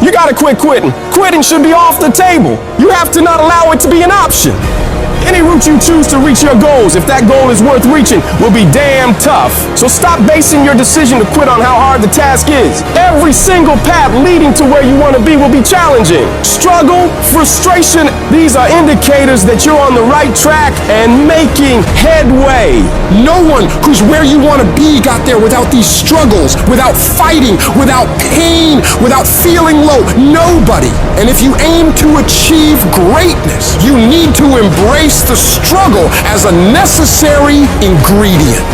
You gotta quit quitting. Quitting should be off the table. You have to not allow it to be an option. Any route you choose to reach your goals, if that goal is worth reaching, will be damn tough. So stop basing your decision to quit on how hard the task is. Every single path leading to where you want to be will be challenging. Struggle, frustration, these are indicators that you're on the right track and making headway. No one who's where you want to be got there without these struggles, without fighting, without pain, without feeling low. Nobody. And if you aim to achieve greatness, you need to embrace the struggle as a necessary ingredient.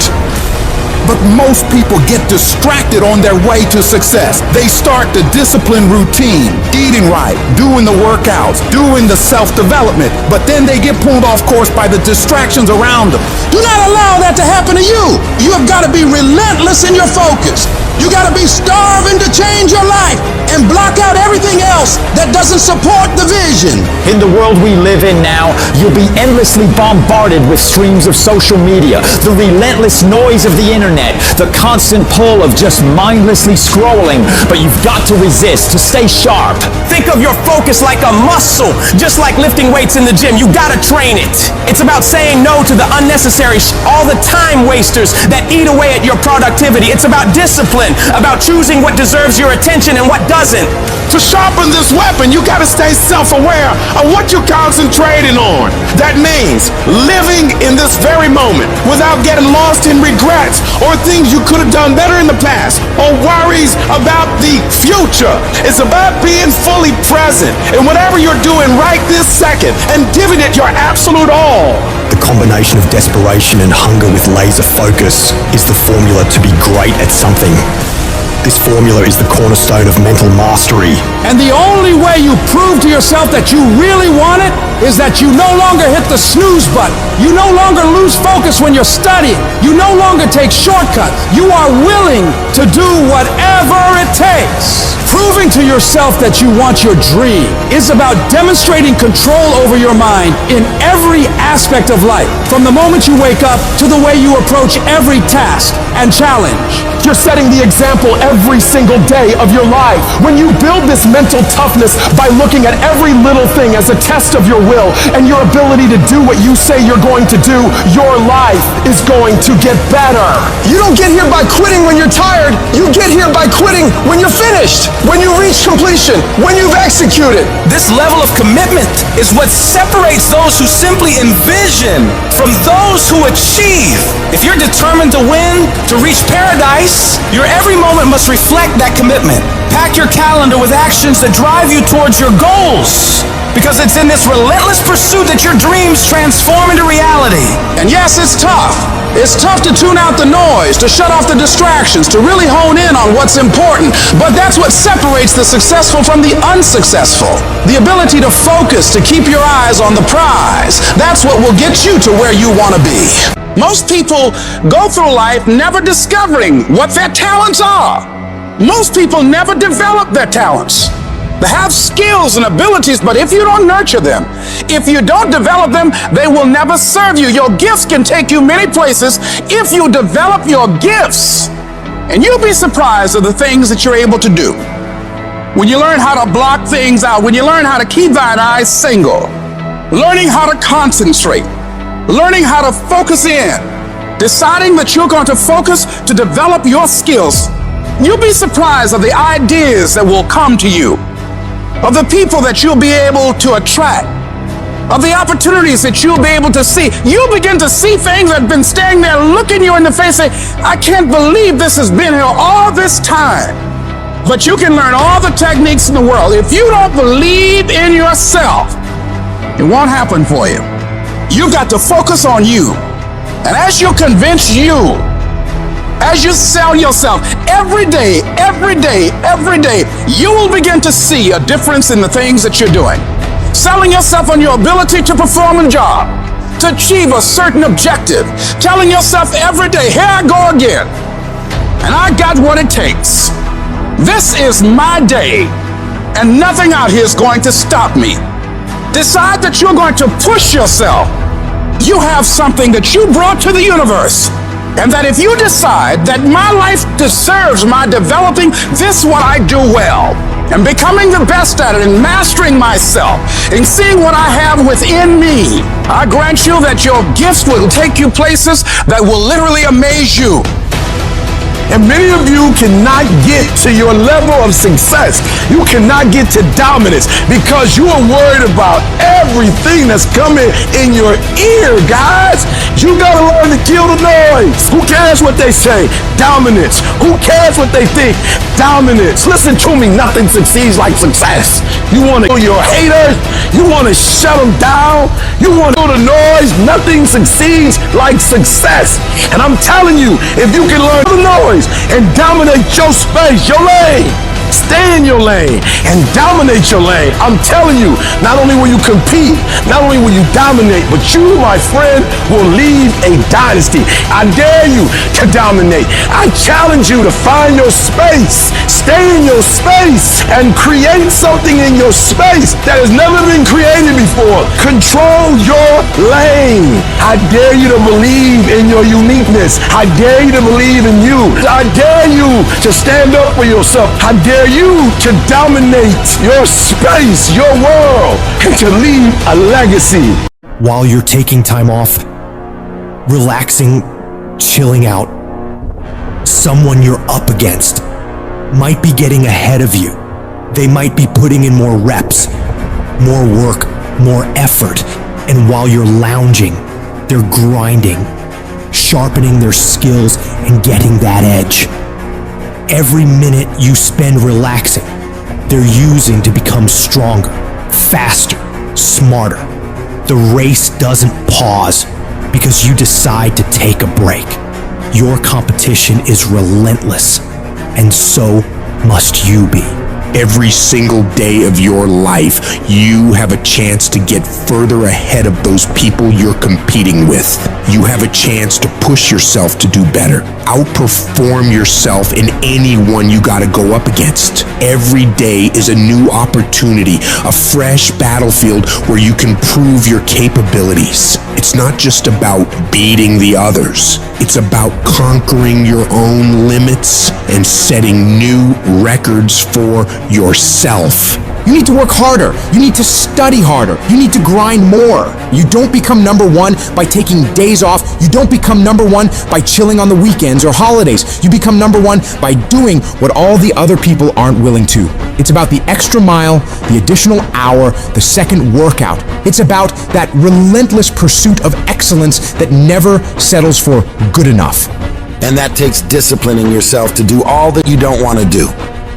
But most people get distracted on their way to success. They start the discipline routine, eating right, doing the workouts, doing the self-development, but then they get pulled off course by the distractions around them. Do not allow that to happen to you. You have got to be relentless in your focus. You got to be starving to change your life and block out everything else that doesn't support the vision. In the world we live in now, you'll be endlessly bombarded with streams of social media, the relentless noise of the internet, the constant pull of just mindlessly scrolling, but you've got to resist, to stay sharp. Think of your focus like a muscle, just like lifting weights in the gym. You gotta train it. It's about saying no to the unnecessary all the time wasters that eat away at your productivity. It's about discipline, about choosing what deserves your attention and what doesn't. To sharpen this weapon, you gotta stay self-aware of what you're concentrating on. That means living in this very moment without getting lost in regrets or things you could have done better in the past or worries about the future. It's about being fully present in whatever you're doing right this second and giving it your absolute all. The combination of desperation and hunger with laser focus is the formula to be great at something. This formula is the cornerstone of mental mastery. And the only way you prove to yourself that you really want it is that you no longer hit the snooze button. You no longer lose focus when you're studying. You no longer take shortcuts. You are willing to do whatever it takes. Proving to yourself that you want your dream is about demonstrating control over your mind in every aspect of life, from the moment you wake up to the way you approach every task and challenge. You're setting the example every single day of your life. When you build this mental toughness by looking at every little thing as a test of your will and your ability to do what you say you're going to do, your life is going to get better. You don't get here by quitting when you're tired. You get here by quitting when you're finished, when you reach completion, when you've executed. This level of commitment is what separates those who simply envision from those who achieve. If you're determined to win, to reach paradise, your every moment must reflect that commitment. Pack your calendar with actions that drive you towards your goals, because it's in this relentless pursuit that your dreams transform into reality. And yes, it's tough. It's tough to tune out the noise, to shut off the distractions, to really hone in on what's important. But that's what separates the successful from the unsuccessful. The ability to focus, to keep your eyes on the prize. That's what will get you to where you want to be. Most people go through life never discovering what their talents are. Most people never develop their talents. They have skills and abilities, but if you don't nurture them, if you don't develop them, they will never serve you. Your gifts can take you many places if you develop your gifts. And you'll be surprised at the things that you're able to do. When you learn how to block things out, when you learn how to keep thine eyes single, learning how to concentrate, learning how to focus in, deciding that you're going to focus to develop your skills, you'll be surprised at the ideas that will come to you, of the people that you'll be able to attract, of the opportunities that you'll be able to see. You'll begin to see things that have been standing there looking you in the face saying, I can't believe this has been here all this time. But you can learn all the techniques in the world. If you don't believe in yourself, it won't happen for you. You've got to focus on you. And as you convince you, as you sell yourself every day, you will begin to see a difference in the things that you're doing. Selling yourself on your ability to perform a job, to achieve a certain objective. Telling yourself every day, here I go again. And I got what it takes. This is my day, and nothing out here is going to stop me. Decide that you're going to push yourself. You have something that you brought to the universe. And that if you decide that my life deserves my developing this what I do well, and becoming the best at it, and mastering myself, and seeing what I have within me, I grant you that your gifts will take you places that will literally amaze you. And many of you cannot get to your level of success. You cannot get to dominance because you are worried about everything that's coming in your ear, guys. You gotta learn to kill the noise. Who cares what they say? Dominance. Who cares what they think? Dominance. Listen to me, nothing succeeds like success. You wanna kill your haters. You wanna shut them down. You wanna kill the noise. Nothing succeeds like success. And I'm telling you, if you can learn the noise and dominate your space, your lane. Stay in your lane and dominate your lane. I'm telling you, not only will you compete, not only will you dominate, but you, my friend, will leave a dynasty. I dare you to dominate. I challenge you to find your space. Stay in your space and create something in your space that has never been created before. Control your lane. I dare you to believe in your uniqueness. I dare you to believe in you. I dare you to stand up for yourself. I dare you to dominate your space, your world, and to leave a legacy. While you're taking time off, relaxing, chilling out, someone you're up against might be getting ahead of you. They might be putting in more reps, more work, more effort. And while you're lounging, they're grinding, sharpening their skills and getting that edge. Every minute you spend relaxing, they're using to become stronger, faster, smarter. The race doesn't pause because you decide to take a break. Your competition is relentless. and so must you be. Every single day of your life, you have a chance to get further ahead of those people you're competing with. You have a chance to push yourself to do better. Outperform yourself in anyone you gotta go up against. Every day is a new opportunity, a fresh battlefield where you can prove your capabilities. It's not just about beating the others. It's about conquering your own limits and setting new records for yourself. You need to work harder. You need to study harder. You need to grind more. You don't become number one by taking days off. You don't become number one by chilling on the weekends or holidays. You become number one by doing what all the other people aren't willing to. It's about the extra mile, the additional hour, the second workout. It's about that relentless pursuit of excellence that never settles for good enough. And that takes disciplining yourself to do all that you don't want to do,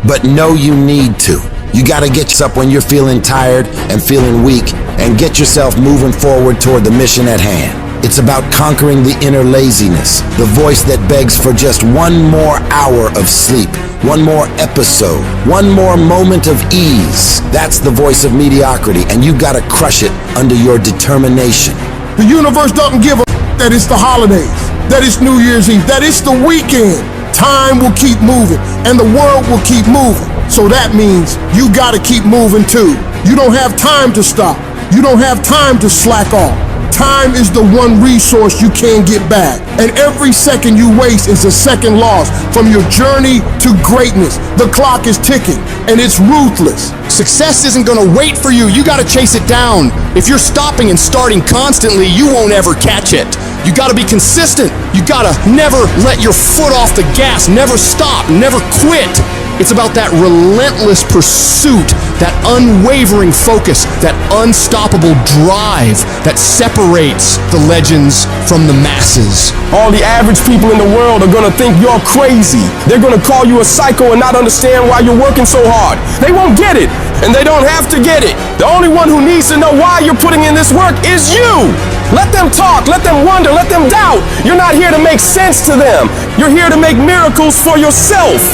but know you need to. You gotta get yourself when you're feeling tired and feeling weak, and get yourself moving forward toward the mission at hand. It's about conquering the inner laziness, the voice that begs for just one more hour of sleep, one more episode, one more moment of ease. That's the voice of mediocrity, and you gotta crush it under your determination. The universe doesn't give a that it's the holidays, that it's New Year's Eve, that it's the weekend. Time will keep moving, and the world will keep moving. So that means you gotta keep moving too. You don't have time to stop. You don't have time to slack off. Time is the one resource you can't get back. And every second you waste is a second lost from your journey to greatness. The clock is ticking, and it's ruthless. Success isn't gonna wait for you. You gotta chase it down. If you're stopping and starting constantly, you won't ever catch it. You gotta be consistent. You gotta never let your foot off the gas. Never stop, never quit. It's about that relentless pursuit, that unwavering focus, that unstoppable drive that separates the legends from the masses. All the average people in the world are gonna think you're crazy. They're gonna call you a psycho and not understand why you're working so hard. They won't get it, and they don't have to get it. The only one who needs to know why you're putting in this work is you. Let them talk, let them wonder, let them doubt. You're not here to make sense to them. You're here to make miracles for yourself.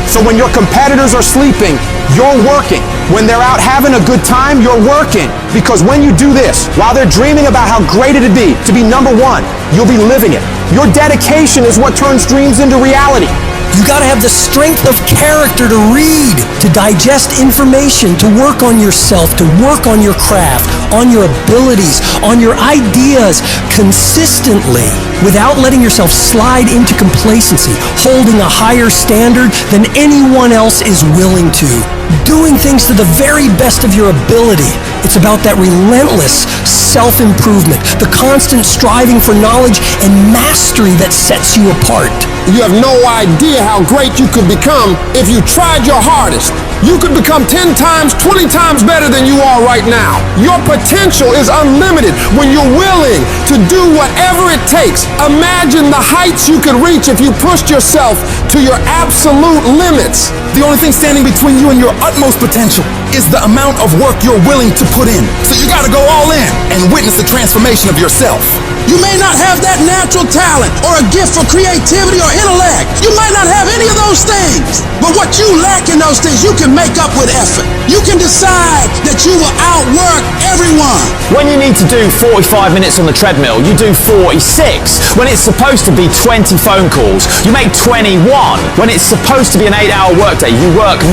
So when your competitors are sleeping, you're working. When they're out having a good time, you're working. Because when you do this, while they're dreaming about how great it'd be to be number one, you'll be living it. Your dedication is what turns dreams into reality. You gotta have the strength of character to read, to digest information, to work on yourself, to work on your craft, on your abilities, on your ideas consistently, without letting yourself slide into complacency, holding a higher standard than anyone else is willing to, doing things to the very best of your ability. It's about that relentless self-improvement, the constant striving for knowledge and mastery that sets you apart. You have no idea how great you could become if you tried your hardest. You could become 10 times, 20 times better than you are right now. Your potential is unlimited when you're willing to do whatever it takes. Imagine the heights you could reach if you pushed yourself to your absolute limits. The only thing standing between you and your utmost potential is the amount of work you're willing to put in. So you gotta go all in and witness the transformation of yourself. You may not have that natural talent or a gift for creativity or intellect. You might not have any of those things. But what you lack in those things, you can make up with effort. You can decide that you will outwork everyone. When you need to do 45 minutes on the treadmill, you do 46. When it's supposed to be 20 phone calls, you make 21. When it's supposed to be an 8-hour workday, you work 9.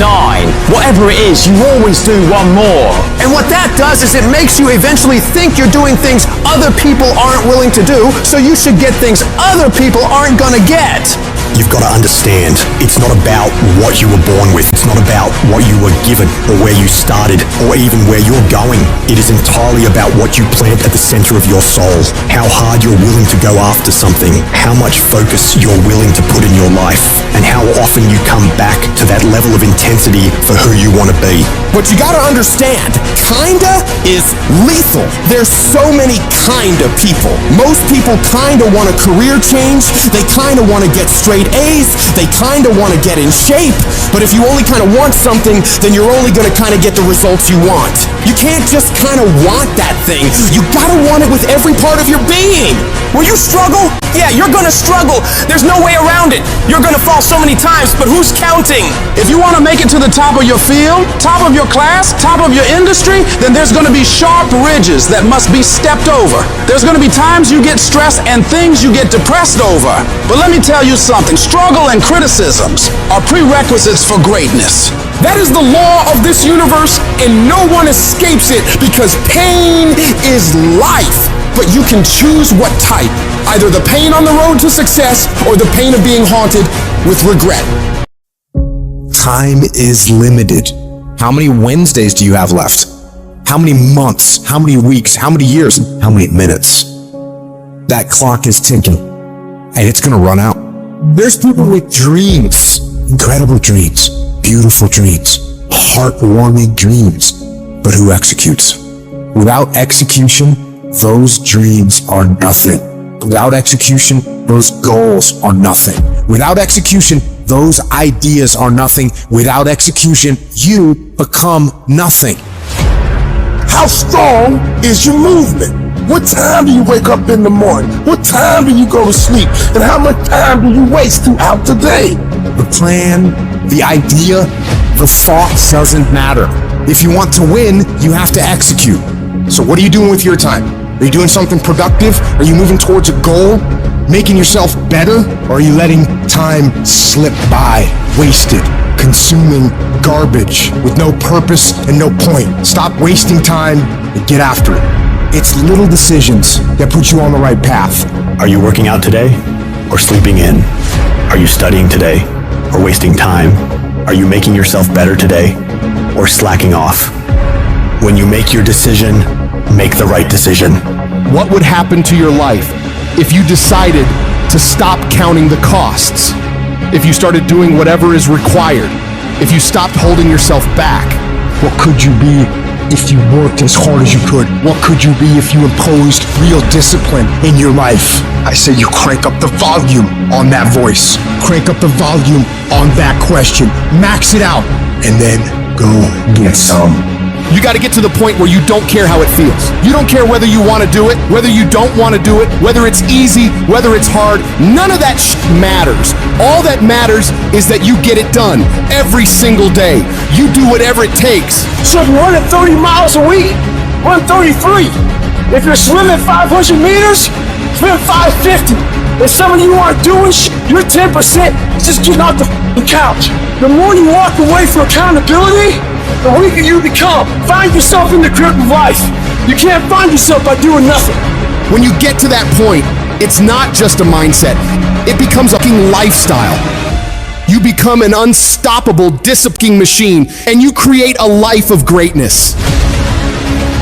Whatever it is, you always do one more. And what that does is it makes you eventually think you're doing things other people aren't willing to do, so you should get things other people aren't gonna get. You've got to understand, it's not about what you were born with. It's not about what you were given or where you started or even where you're going. It is entirely about what you plant at the center of your soul, how hard you're willing to go after something, how much focus you're willing to put in your life, and how often you come back to that level of intensity for who you want to be. But you gotta understand, kinda is lethal. There's so many kinda people. Most people kinda want a career change. They kinda want to get straight A's. They kinda want to get in shape. But if you only kinda want something, then you're only gonna kinda get the results you want. You can't just kinda want that thing. You gotta want it with every part of your being. When you struggle, Yeah, you're gonna struggle. There's no way around it. You're gonna fall so many times, but who's counting? If you want to make it to the top of your field, top of your class, top of your industry, then there's going to be sharp ridges that must be stepped over. There's going to be times you get stressed and things you get depressed over. But let me tell you something, struggle and criticisms are prerequisites for greatness. That is the law of this universe, and no one escapes it, because pain is life. But you can choose what type, either the pain on the road to success or the pain of being haunted with regret. Time is limited. How many Wednesdays do you have left? How many months? How many weeks? How many years? How many minutes? That clock is ticking, and it's gonna run out. There's people with dreams, incredible dreams, beautiful dreams, heartwarming dreams, but who executes? Without execution, those dreams are nothing. Without execution, those goals are nothing. Without execution, those ideas are nothing. Without execution, you become nothing. How strong is your movement? What time do you wake up in the morning? What time do you go to sleep? And how much time do you waste throughout the day? The plan, the idea, the thought doesn't matter. If you want to win, you have to execute. So what are you doing with your time? Are you doing something productive? Are you moving towards a goal? Making yourself better? Or are you letting time slip by, wasted, consuming garbage with no purpose and no point? Stop wasting time and get after it. It's little decisions that put you on the right path. Are you working out today or sleeping in? Are you studying today or wasting time? Are you making yourself better today or slacking off? When you make your decision, make the right decision. What would happen to your life if you decided to stop counting the costs? If you started doing whatever is required? If you stopped holding yourself back? What could you be if you worked as hard as you could? What could you be if you imposed real discipline in your life? I say you crank up the volume on that voice. Crank up the volume on that question. Max it out, and then go get some. You got to get to the point where you don't care how it feels. You don't care whether you want to do it, whether you don't want to do it, whether it's easy, whether it's hard. None of that matters. All that matters is that you get it done every single day. You do whatever it takes. So if you're running 30 miles a week, run 33. If you're swimming 500 meters, swim 550. If some of you aren't doing you're 10% just getting off the couch. The more you walk away from accountability, the weaker you become. Find yourself in the grip of life. You can't find yourself by doing nothing. When you get to that point, it's not just a mindset. It becomes a fucking lifestyle. You become an unstoppable disciplining machine, and you create a life of greatness.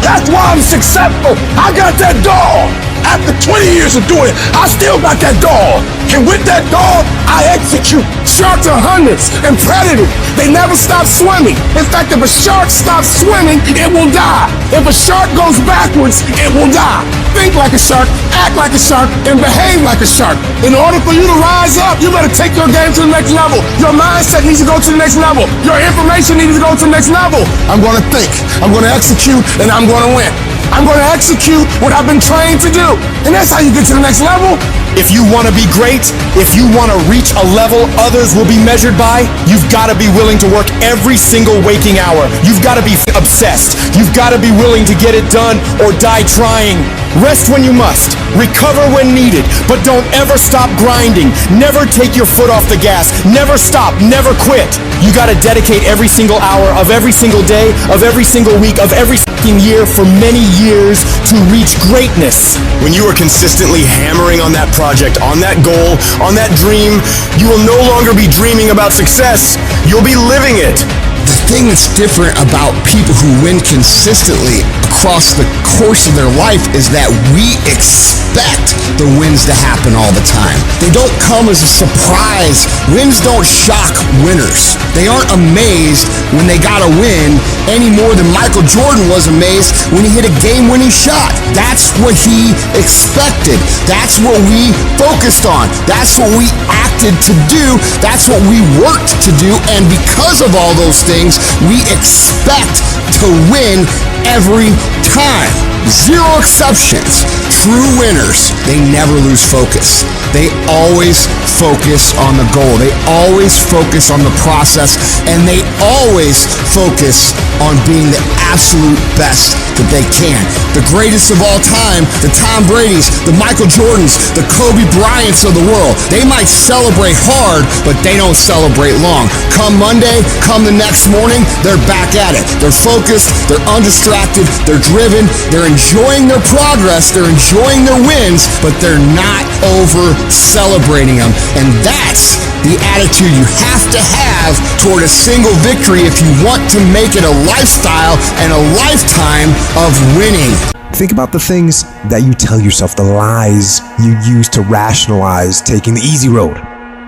That's why I'm successful. I got that dog. After 20 years of doing it, I still got that dog. And with that dog, I execute. Sharks are hunters and predators. They never stop swimming. In fact, if a shark stops swimming, it will die. If a shark goes backwards, it will die. Think like a shark, act like a shark, and behave like a shark. In order for you to rise up, you better take your game to the next level. Your mindset needs to go to the next level. Your information needs to go to the next level. I'm going to think, I'm going to execute, and I'm going to win. I'm going to execute what I've been trained to do. And that's how you get to the next level. If you want to be great, if you want to reach a level others will be measured by, you've got to be willing to work every single waking hour. You've got to be obsessed. You've got to be willing to get it done or die trying. Rest when you must. Recover when needed. But don't ever stop grinding. Never take your foot off the gas. Never stop. Never quit. You got to dedicate every single hour of every single day, of every single week, of every year for many years to reach greatness. When you are consistently hammering on that project, on that goal, on that dream, you will no longer be dreaming about success. You'll be living it. The thing that's different about people who win consistently across the course of their life is that we expect the wins to happen all the time. They don't come as a surprise. Wins don't shock winners. They aren't amazed when they got a win any more than Michael Jordan was amazed when he hit a game-winning shot. That's what he expected. That's what we focused on. That's what we acted to do. That's what we worked to do. And because of all those things, we expect to win every time. Zero exceptions. True winners, they never lose focus. They always focus on the goal. They always focus on the process, and they always focus on being the absolute best that they can. The greatest of all time, the Tom Brady's, the Michael Jordans, the Kobe Bryants of the world. They might celebrate hard, but they don't celebrate long. Come Monday, come the next morning, they're back at it. They're focused, they're undistracted, they're driven, they're enjoying their progress, they're enjoying their wins, but they're not over celebrating them. And that's the attitude you have to have toward a single victory if you want to make it a lifestyle and a lifetime of winning. Think about the things that you tell yourself, the lies you use to rationalize taking the easy road.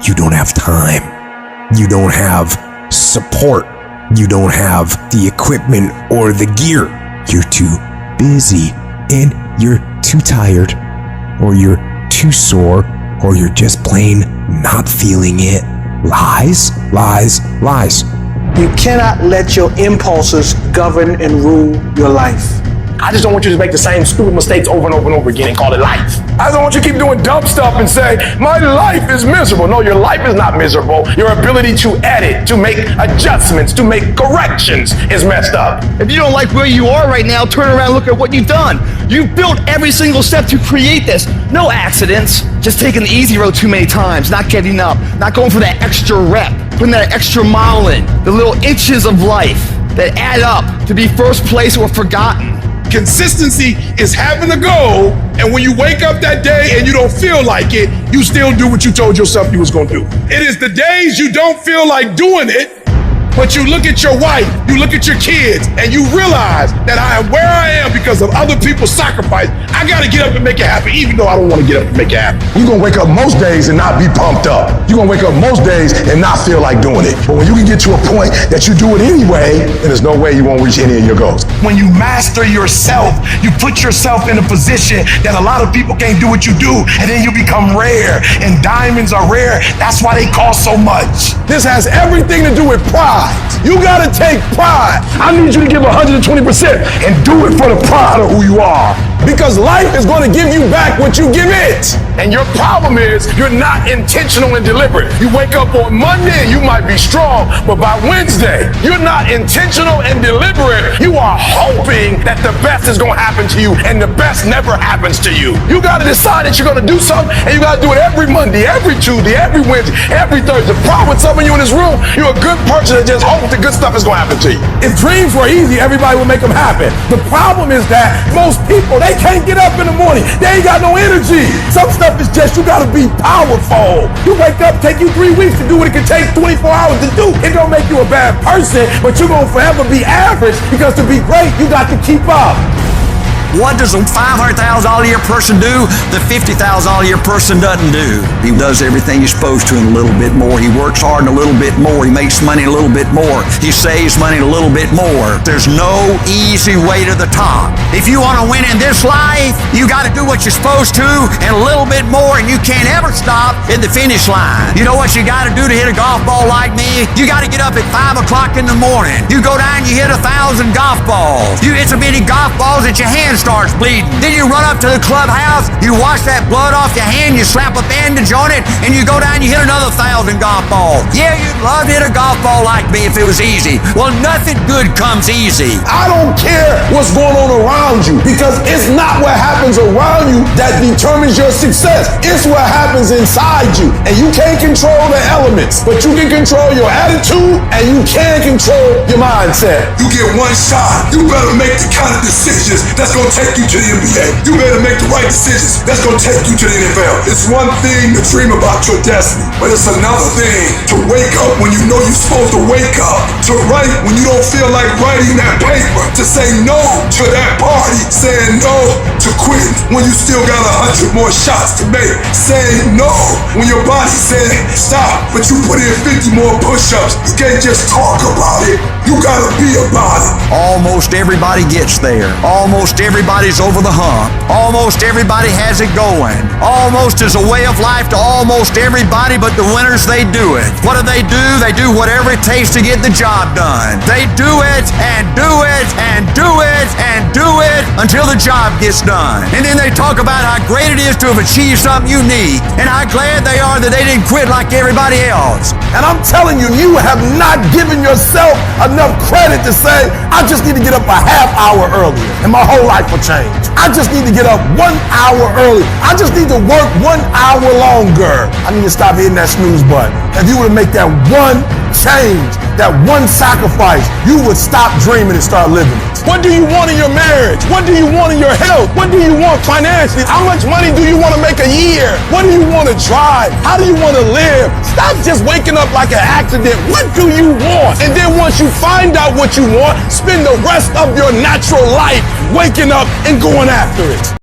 You don't have time. You don't have support. You don't have the equipment or the gear. You're too busy, and you're too tired, or you're too sore, or you're just plain not feeling it. Lies, lies, lies. You cannot let your impulses govern and rule your life. I just don't want you to make the same stupid mistakes over and over and over again and call it life. I don't want you to keep doing dumb stuff and say, my life is miserable. No, your life is not miserable. Your ability to edit, to make adjustments, to make corrections is messed up. If you don't like where you are right now, turn around and look at what you've done. You've built every single step to create this. No accidents, just taking the easy road too many times, not getting up, not going for that extra rep, putting that extra mile in, the little inches of life that add up to be first place or forgotten. Consistency is having a goal, and when you wake up that day and you don't feel like it, you still do what you told yourself you was gonna do. It is the days you don't feel like doing it, but you look at your wife, you look at your kids, and you realize that I am where I am because of other people's sacrifice. I gotta get up and make it happen, even though I don't wanna get up and make it happen. You're gonna wake up most days and not be pumped up. You're gonna wake up most days and not feel like doing it. But when you can get to a point that you do it anyway, then there's no way you won't reach any of your goals. When you master yourself, you put yourself in a position that a lot of people can't do what you do, and then you become rare, and diamonds are rare. That's why they cost so much. This has everything to do with pride. You gotta take pride. I need you to give 120% and do it for the pride of who you are. Because life is gonna give you back what you give it. And your problem is you're not intentional and deliberate. You wake up on Monday and you might be strong, but by Wednesday, you're not intentional and deliberate. You are hoping that the best is gonna happen to you, and the best never happens to you. You gotta decide that you're gonna do something, and you gotta do it every Monday, every Tuesday, every Wednesday, every Thursday. The problem with some of you in this room, you're a good person that just hopes the good stuff is gonna happen to you. If dreams were easy, everybody would make them happen. The problem is that most people, they can't get up in the morning. They ain't got no energy. Some stuff is just, you gotta be powerful. You wake up, take you 3 weeks to do what it can take 24 hours to do. It don't make you a bad person, but you're gonna forever be average, because to be great, you got to keep up. What does a $500,000 a year person do that $50,000 a year person doesn't do? He does everything he's supposed to and a little bit more. He works hard and a little bit more. He makes money a little bit more. He saves money a little bit more. There's no easy way to the top. If you want to win in this life, you got to do what you're supposed to and a little bit more, and you can't ever stop at the finish line. You know what you got to do to hit a golf ball like me? You got to get up at 5 o'clock in the morning. You go down and you hit 1,000 golf balls. You hit so many golf balls that your hand starts bleeding. Then you run up to the clubhouse, you wash that blood off your hand, you slap a bandage on it, and you go down and you hit another 1,000 golf balls. Yeah, you'd love to hit a golf ball like me if it was easy. Well, nothing good comes easy. I don't care what's going on around you, because it's not what happens around you that determines your success. It's what happens inside you. And you can't control the elements, but you can control your attitude and you can control your mindset. You get one shot. You better make the kind of decisions that's gonna take you to the NBA. You better make the right decisions that's gonna take you to the NFL. It's one thing to dream about your destiny, but it's another thing to wake up when you know you're supposed to wake up, to write when you don't feel like writing that paper, to say no to that party, saying no to quitting when you still got 100 more shots to make, saying no when your body said stop, but you put in 50 more push-ups. You can't just talk about it, you gotta be about it. Almost everybody gets there. Almost everybody's over the hump. Almost everybody has it going. Almost is a way of life to almost everybody, but the winners, they do it. What do? They do whatever it takes to get the job done. done. They do it and do it and do it and do it until the job gets done. And then they talk about how great it is to have achieved something unique and how glad they are that they didn't quit like everybody else. And I'm telling you, you have not given yourself enough credit to say, I just need to get up a half hour earlier and my whole life will change. I just need to get up 1 hour early. I just need to work 1 hour longer. I need to stop hitting that snooze button. If you were to make that one change, that one sacrifice, you would stop dreaming and start living it. What do you want in your marriage? What do you want in your health? What do you want financially? How much money do you want to make a year? What do you want to drive? How do you want to live? Stop just waking up like an accident. What do you want? And then once you find out what you want, spend the rest of your natural life waking up and going after it.